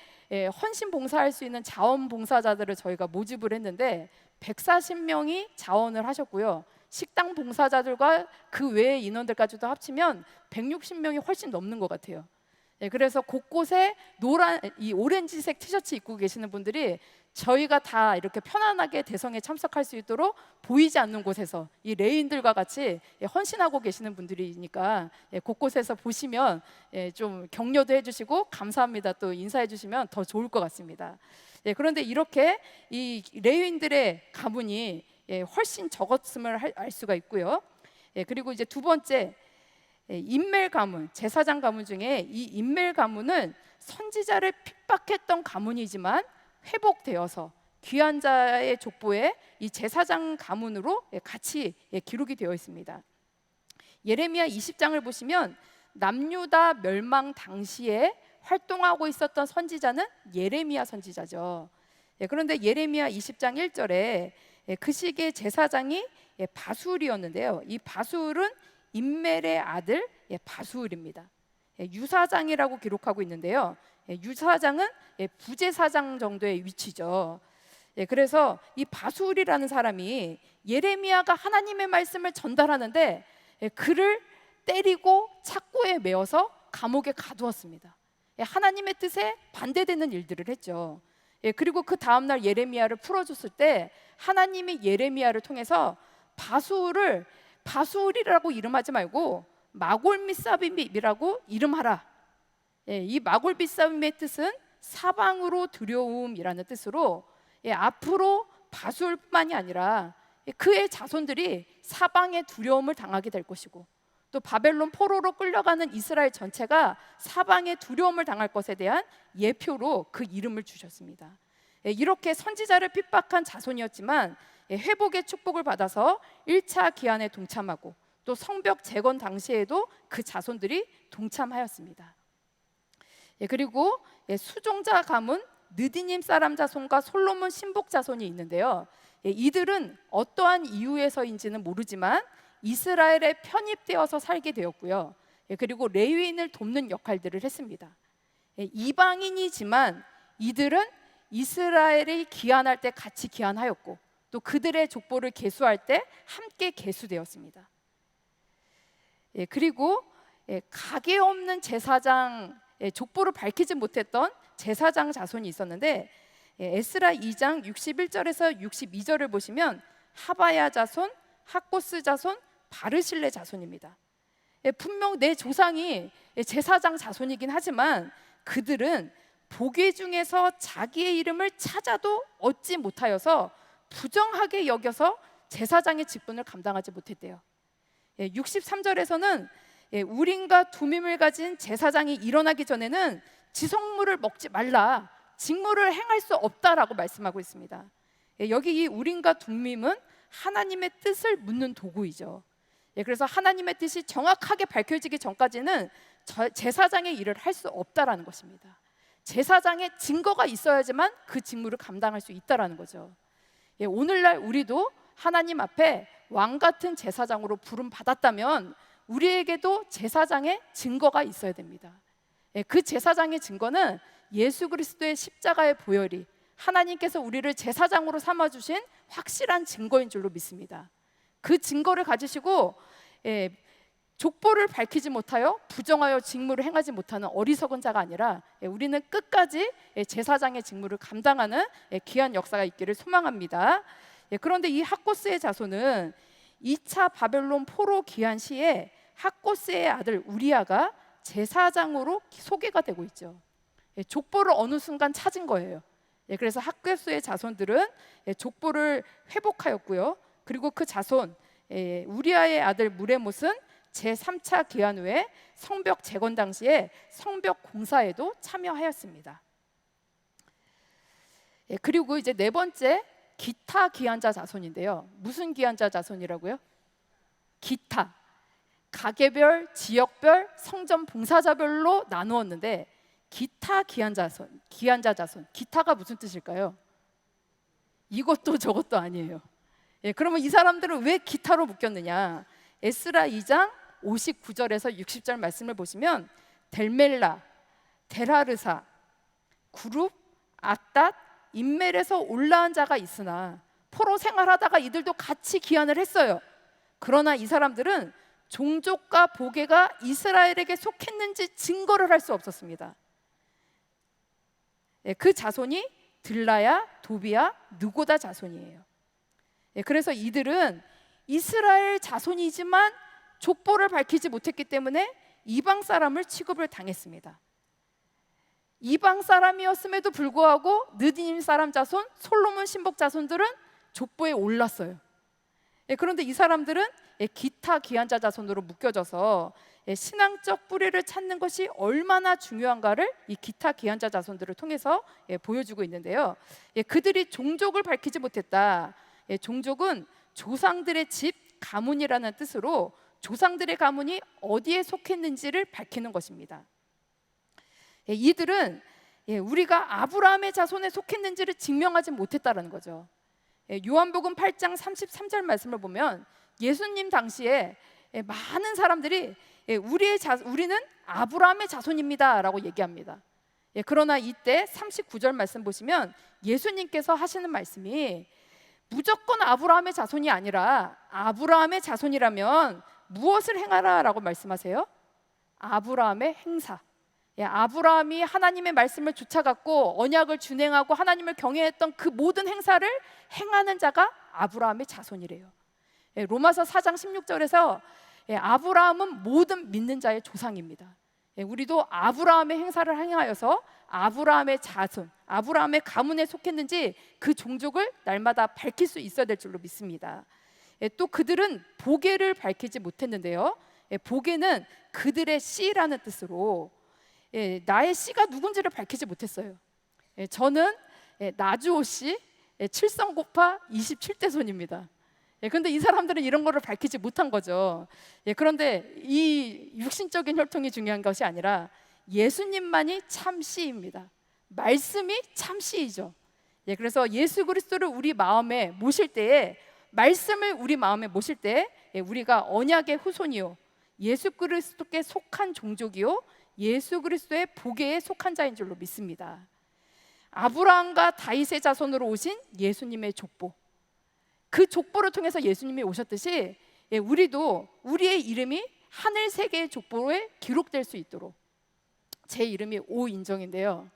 헌신 봉사할 수 있는 자원봉사자들을 저희가 모집을 했는데 140명이 자원을 하셨고요. 식당 봉사자들과 그 외의 인원들까지도 합치면 160명이 훨씬 넘는 것 같아요. 그래서 곳곳에 이 오렌지색 티셔츠 입고 계시는 분들이 저희가 다 이렇게 편안하게 대성에 참석할 수 있도록 보이지 않는 곳에서 이 레인들과 같이 헌신하고 계시는 분들이니까 곳곳에서 보시면 좀 격려도 해주시고 감사합니다 또 인사해 주시면 더 좋을 것 같습니다. 그런데 이렇게 이 레인들의 가문이 훨씬 적었음을 알 수가 있고요. 그리고 이제 두 번째, 인멜 가문, 제사장 가문 중에 이 인멜 가문은 선지자를 핍박했던 가문이지만 회복되어서 귀한 자의 족보에 이 제사장 가문으로 같이 기록이 되어 있습니다. 예레미야 20장을 보시면 남유다 멸망 당시에 활동하고 있었던 선지자는 예레미야 선지자죠. 그런데 예레미야 20장 1절에 그 시기의 제사장이 바술이었는데요. 이 바술은 인멜의 아들 바술입니다. 유사장이라고 기록하고 있는데요. 유사장은 부제사장 정도의 위치죠. 그래서 이 바술이라는 사람이 예레미야가 하나님의 말씀을 전달하는데 그를 때리고 착고에 메어서 감옥에 가두었습니다. 하나님의 뜻에 반대되는 일들을 했죠. 그리고 그 다음날 예레미야를 풀어줬을 때 하나님이 예레미야를 통해서 바술이라고 이름하지 말고 마골미사빔이라고 이름하라. 이 마골미사빔의 뜻은 사방으로 두려움이라는 뜻으로 앞으로 바술뿐만이 아니라 그의 자손들이 사방의 두려움을 당하게 될 것이고 또 바벨론 포로로 끌려가는 이스라엘 전체가 사방의 두려움을 당할 것에 대한 예표로 그 이름을 주셨습니다. 이렇게 선지자를 핍박한 자손이었지만 회복의 축복을 받아서 1차 기한에 동참하고 또 성벽 재건 당시에도 그 자손들이 동참하였습니다. 그리고 수종자 가문 느디님 사람 자손과 솔로몬 신복 자손이 있는데요. 이들은 어떠한 이유에서인지는 모르지만 이스라엘에 편입되어서 살게 되었고요. 그리고 레위인을 돕는 역할들을 했습니다. 이방인이지만 이들은 이스라엘이 기한할 때 같이 기한하였고 또 그들의 족보를 계수할 때 함께 계수되었습니다. 그리고 가게 없는 제사장 족보를 밝히지 못했던 제사장 자손이 있었는데 에스라 2장 61절에서 62절을 보시면 하바야 자손, 학고스 자손, 바르실레 자손입니다. 분명 내 조상이 제사장 자손이긴 하지만 그들은 보괴 중에서 자기의 이름을 찾아도 얻지 못하여서 부정하게 여겨서 제사장의 직분을 감당하지 못했대요. 63절에서는 우림과 두밈을 가진 제사장이 일어나기 전에는 지성물을 먹지 말라, 직무를 행할 수 없다라고 말씀하고 있습니다. 여기 이 우림과 두밈은 하나님의 뜻을 묻는 도구이죠. 그래서 하나님의 뜻이 정확하게 밝혀지기 전까지는 제사장의 일을 할 수 없다라는 것입니다. 제사장의 증거가 있어야지만 그 직무를 감당할 수 있다라는 거죠. 오늘날 우리도 하나님 앞에 왕 같은 제사장으로 부름 받았다면 우리에게도 제사장의 증거가 있어야 됩니다. 그 제사장의 증거는 예수 그리스도의 십자가의 보혈이 하나님께서 우리를 제사장으로 삼아주신 확실한 증거인 줄로 믿습니다. 그 증거를 가지시고 족보를 밝히지 못하여 부정하여 직무를 행하지 못하는 어리석은 자가 아니라 우리는 끝까지 제사장의 직무를 감당하는 귀한 역사가 있기를 소망합니다. 그런데 이 학고스의 자손은 2차 바벨론 포로 기한 시에 학고스의 아들 우리아가 제사장으로 소개가 되고 있죠. 족보를 어느 순간 찾은 거예요. 그래서 학고스의 자손들은 족보를 회복하였고요. 그리고 그 자손 우리아의 아들 무레못은 제3차 기한 후에 성벽 재건 당시에 성벽 공사에도 참여하였습니다. 그리고 이제 네 번째 기타 기한자 자손인데요. 무슨 기한자 자손이라고요? 기타. 가게별, 지역별, 성전 봉사자별로 나누었는데 기타 기한자 자손. 기타가 무슨 뜻일까요? 이것도 저것도 아니에요. 그러면 이 사람들은 왜 기타로 묶였느냐? 에스라 2장 59절에서 60절 말씀을 보시면 델멜라, 데라르사, 구룹, 아따, 인멜에서 올라온 자가 있으나 포로 생활하다가 이들도 같이 귀환을 했어요. 그러나 이 사람들은 종족과 보게가 이스라엘에게 속했는지 증거를 할 수 없었습니다. 그 자손이 들라야, 도비야, 느고다 자손이에요. 그래서 이들은 이스라엘 자손이지만 족보를 밝히지 못했기 때문에 이방 사람을 취급을 당했습니다. 이방 사람이었음에도 불구하고 느디님 사람 자손, 솔로몬 신복 자손들은 족보에 올랐어요. 그런데 이 사람들은 기타 귀환자 자손으로 묶여져서 신앙적 뿌리를 찾는 것이 얼마나 중요한가를 이 기타 귀환자 자손들을 통해서 보여주고 있는데요. 그들이 종족을 밝히지 못했다. 종족은 조상들의 집, 가문이라는 뜻으로 조상들의 가문이 어디에 속했는지를 밝히는 것입니다. 이들은 우리가 아브라함의 자손에 속했는지를 증명하지 못했다는 거죠. 요한복음 8장 33절 말씀을 보면 예수님 당시에 많은 사람들이 우리는 아브라함의 자손입니다 라고 얘기합니다. 그러나 이때 39절 말씀 보시면 예수님께서 하시는 말씀이 무조건 아브라함의 자손이 아니라 아브라함의 자손이라면 무엇을 행하라 라고 말씀하세요? 아브라함의 행사. 아브라함이 하나님의 말씀을 좇아갖고 언약을 준행하고 하나님을 경외했던 그 모든 행사를 행하는 자가 아브라함의 자손이래요. 로마서 4장 16절에서 아브라함은 모든 믿는 자의 조상입니다. 우리도 아브라함의 행사를 행하여서 아브라함의 자손, 아브라함의 가문에 속했는지 그 종족을 날마다 밝힐 수 있어야 될 줄로 믿습니다. 또 그들은 보게를 밝히지 못했는데요. 보게는 그들의 씨라는 뜻으로 나의 씨가 누군지를 밝히지 못했어요. 저는 나주호 씨 칠성고파 27대손입니다. 그런데 이 사람들은 이런 거를 밝히지 못한 거죠. 그런데 이 육신적인 혈통이 중요한 것이 아니라 예수님만이 참 씨입니다. 말씀이 참 씨이죠. 그래서 예수 그리스도를 우리 마음에 모실 때에, 말씀을 우리 마음에 모실 때 우리가 언약의 후손이요 예수 그리스도께 속한 종족이요 예수 그리스도의 보게에 속한 자인 줄로 믿습니다. 아브라함과 다윗의 자손으로 오신 예수님의 족보, 그 족보를 통해서 예수님이 오셨듯이 우리도 우리의 이름이 하늘 세계의 족보에 기록될 수 있도록, 제 이름이 오인정인데요,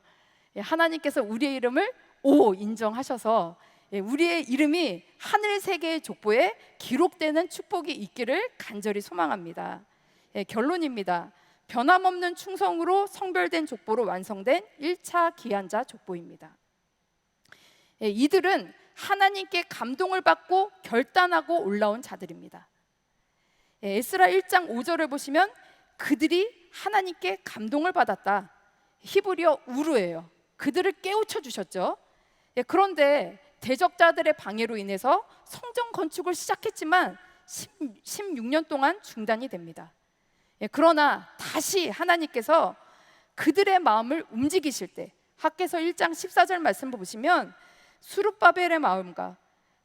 하나님께서 우리의 이름을 오 인정하셔서 우리의 이름이 하늘 세계의 족보에 기록되는 축복이 있기를 간절히 소망합니다. 결론입니다. 변함없는 충성으로 성별된 족보로 완성된 1차 기한자 족보입니다. 이들은 하나님께 감동을 받고 결단하고 올라온 자들입니다. 에스라 1장 5절을 보시면 그들이 하나님께 감동을 받았다. 히브리어 우르예요. 그들을 깨우쳐 주셨죠. 그런데 대적자들의 방해로 인해서 성전 건축을 시작했지만 16년 동안 중단이 됩니다. 그러나 다시 하나님께서 그들의 마음을 움직이실 때, 학개서 1장 14절 말씀 보시면 수룹바벨의 마음과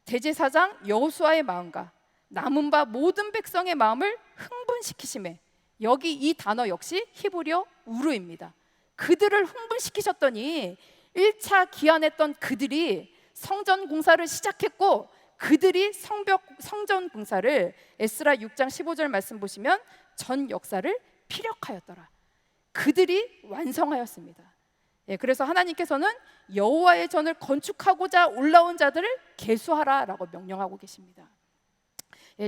대제사장 여호수아의 마음과 남은 바 모든 백성의 마음을 흥분시키심에, 여기 이 단어 역시 히브리어 우르입니다. 그들을 흥분시키셨더니 1차 기한했던 그들이 성전 공사를 시작했고, 그들이 성전 공사를 에스라 6장 15절 말씀 보시면 전 역사를 피력하였더라. 그들이 완성하였습니다. 그래서 하나님께서는 여호와의 전을 건축하고자 올라온 자들을 계수하라라고 명령하고 계십니다.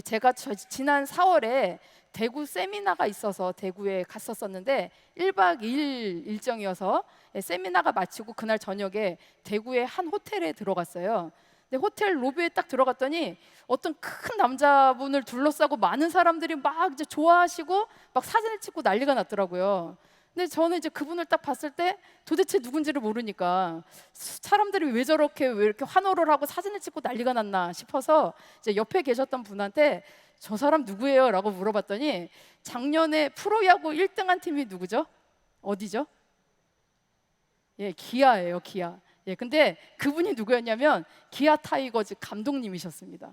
제가 지난 4월에 대구 세미나가 있어서 대구에 갔었었는데 1박 2일 일정이어서 세미나가 마치고 그날 저녁에 대구의 한 호텔에 들어갔어요. 근데 호텔 로비에 딱 들어갔더니 어떤 큰 남자분을 둘러싸고 많은 사람들이 막 이제 좋아하시고 막 사진을 찍고 난리가 났더라고요. 근데 저는 이제 그분을 딱 봤을 때 도대체 누군지를 모르니까 사람들이 왜 이렇게 환호를 하고 사진을 찍고 난리가 났나 싶어서 이제 옆에 계셨던 분한테 저 사람 누구예요? 라고 물어봤더니 작년에 프로야구 1등한 팀이 누구죠? 어디죠? 기아예요, 기아. 근데 그분이 누구였냐면 기아 타이거즈 감독님이셨습니다.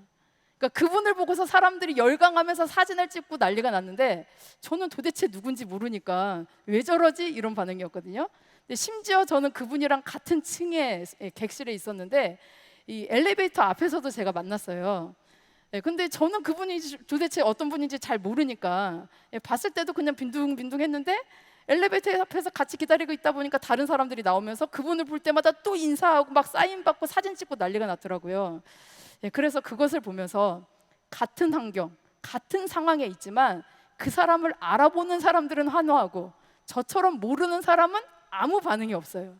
그러니까 그분을 보고서 사람들이 열광하면서 사진을 찍고 난리가 났는데 저는 도대체 누군지 모르니까 왜 저러지? 이런 반응이었거든요. 근데 심지어 저는 그분이랑 같은 층에 객실에 있었는데 이 엘리베이터 앞에서도 제가 만났어요. 근데 저는 그분이 도대체 어떤 분인지 잘 모르니까 봤을 때도 그냥 빈둥빈둥했는데 엘리베이터 앞에서 같이 기다리고 있다 보니까 다른 사람들이 나오면서 그분을 볼 때마다 또 인사하고 막 사인 받고 사진 찍고 난리가 났더라고요. 그래서 그것을 보면서 같은 환경, 같은 상황에 있지만 그 사람을 알아보는 사람들은 환호하고 저처럼 모르는 사람은 아무 반응이 없어요.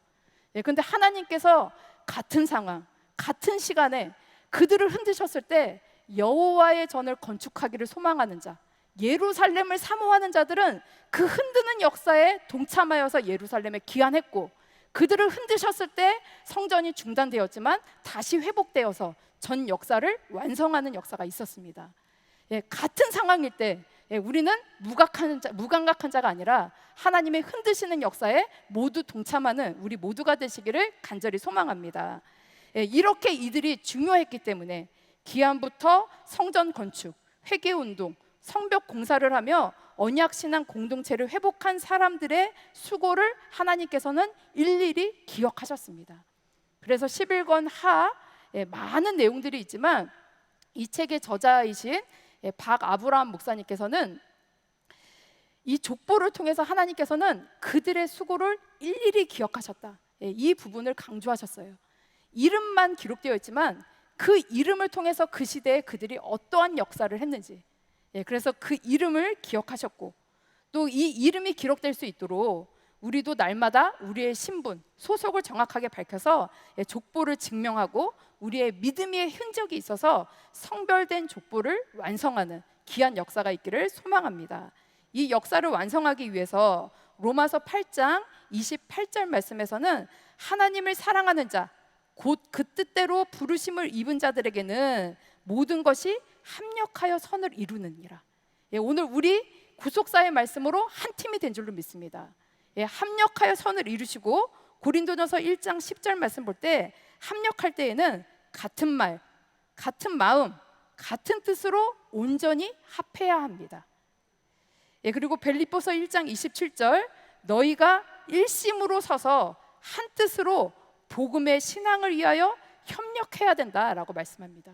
근데 하나님께서 같은 상황, 같은 시간에 그들을 흔드셨을 때 여호와의 전을 건축하기를 소망하는 자, 예루살렘을 사모하는 자들은 그 흔드는 역사에 동참하여서 예루살렘에 귀환했고, 그들을 흔드셨을 때 성전이 중단되었지만 다시 회복되어서 전 역사를 완성하는 역사가 있었습니다. 같은 상황일 때 우리는 무감각한 자가 아니라 하나님의 흔드시는 역사에 모두 동참하는 우리 모두가 되시기를 간절히 소망합니다. 이렇게 이들이 중요했기 때문에 기한부터 성전 건축, 회개운동, 성벽 공사를 하며 언약신앙 공동체를 회복한 사람들의 수고를 하나님께서는 일일이 기억하셨습니다. 그래서 11권 하 많은 내용들이 있지만 이 책의 저자이신 박아브라함 목사님께서는 이 족보를 통해서 하나님께서는 그들의 수고를 일일이 기억하셨다, 이 부분을 강조하셨어요. 이름만 기록되어 있지만 그 이름을 통해서 그 시대에 그들이 어떠한 역사를 했는지, 그래서 그 이름을 기억하셨고, 또 이 이름이 기록될 수 있도록 우리도 날마다 우리의 신분, 소속을 정확하게 밝혀서 족보를 증명하고 우리의 믿음의 흔적이 있어서 성별된 족보를 완성하는 귀한 역사가 있기를 소망합니다. 이 역사를 완성하기 위해서 로마서 8장 28절 말씀에서는 하나님을 사랑하는 자, 곧 그 뜻대로 부르심을 입은 자들에게는 모든 것이 합력하여 선을 이루느니라. 오늘 우리 구속사의 말씀으로 한 팀이 된 줄로 믿습니다. 합력하여 선을 이루시고, 고린도전서 1장 10절 말씀 볼 때 합력할 때에는 같은 말, 같은 마음, 같은 뜻으로 온전히 합해야 합니다. 그리고 빌립보서 1장 27절 너희가 일심으로 서서 한 뜻으로 복음의 신앙을 위하여 협력해야 된다라고 말씀합니다.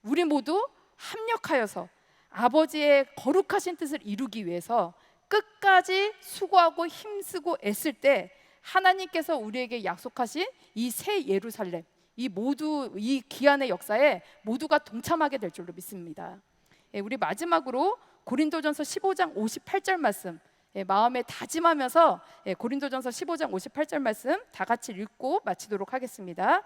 우리 모두 합력하여서 아버지의 거룩하신 뜻을 이루기 위해서 끝까지 수고하고 힘쓰고 애쓸 때 하나님께서 우리에게 약속하신 이 새 예루살렘, 이 귀한의 역사에 모두가 동참하게 될 줄로 믿습니다. 우리 마지막으로 고린도전서 15장 58절 말씀 마음에 다짐하면서 고린도전서 15장 58절 말씀 다 같이 읽고 마치도록 하겠습니다.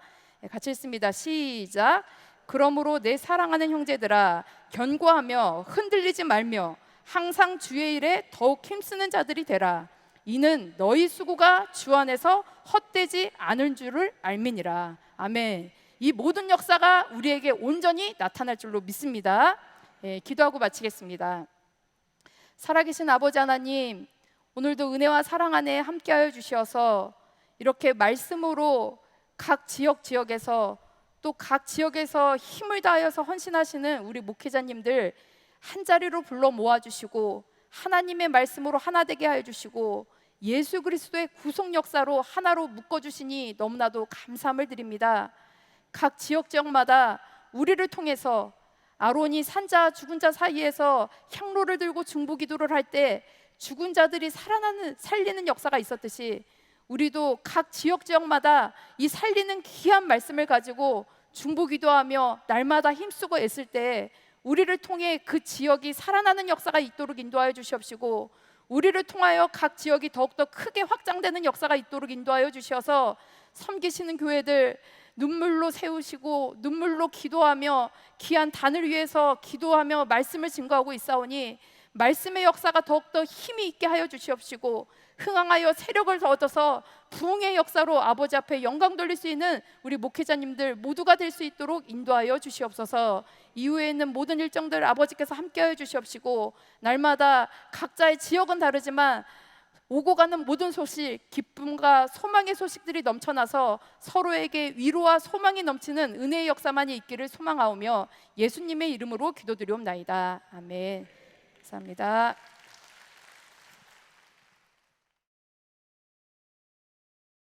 같이 읽습니다. 시작. 그러므로 내 사랑하는 형제들아, 견고하며 흔들리지 말며 항상 주의 일에 더욱 힘쓰는 자들이 되라. 이는 너희 수고가 주 안에서 헛되지 않은 줄을 알미니라. 아멘. 이 모든 역사가 우리에게 온전히 나타날 줄로 믿습니다. 기도하고 마치겠습니다. 살아계신 아버지 하나님, 오늘도 은혜와 사랑 안에 함께하여 주셔서 이렇게 말씀으로 각 지역에서 또 각 지역에서 힘을 다하여서 헌신하시는 우리 목회자님들 한자리로 불러 모아주시고 하나님의 말씀으로 하나 되게 하여 주시고 예수 그리스도의 구속 역사로 하나로 묶어주시니 너무나도 감사함을 드립니다. 각 지역마다 우리를 통해서 아론이 산자 죽은 자 사이에서 향로를 들고 중보기도를 할 때 죽은 자들이 살리는 역사가 있었듯이 우리도 각 지역마다 이 살리는 귀한 말씀을 가지고 중보기도하며 날마다 힘쓰고 애쓸 때 우리를 통해 그 지역이 살아나는 역사가 있도록 인도하여 주시옵시고, 우리를 통하여 각 지역이 더욱더 크게 확장되는 역사가 있도록 인도하여 주셔서 섬기시는 교회들 눈물로 세우시고 눈물로 기도하며 귀한 단을 위해서 기도하며 말씀을 증거하고 있사오니 말씀의 역사가 더욱더 힘이 있게 하여 주시옵시고, 흥황하여 세력을 얻어서 부흥의 역사로 아버지 앞에 영광 돌릴 수 있는 우리 목회자님들 모두가 될 수 있도록 인도하여 주시옵소서. 이후에 있는 모든 일정들 아버지께서 함께하여 주시옵시고, 날마다 각자의 지역은 다르지만 오고 가는 모든 소식, 기쁨과 소망의 소식들이 넘쳐나서 서로에게 위로와 소망이 넘치는 은혜의 역사만이 있기를 소망하오며 예수님의 이름으로 기도드리옵나이다. 아멘. 감사합니다.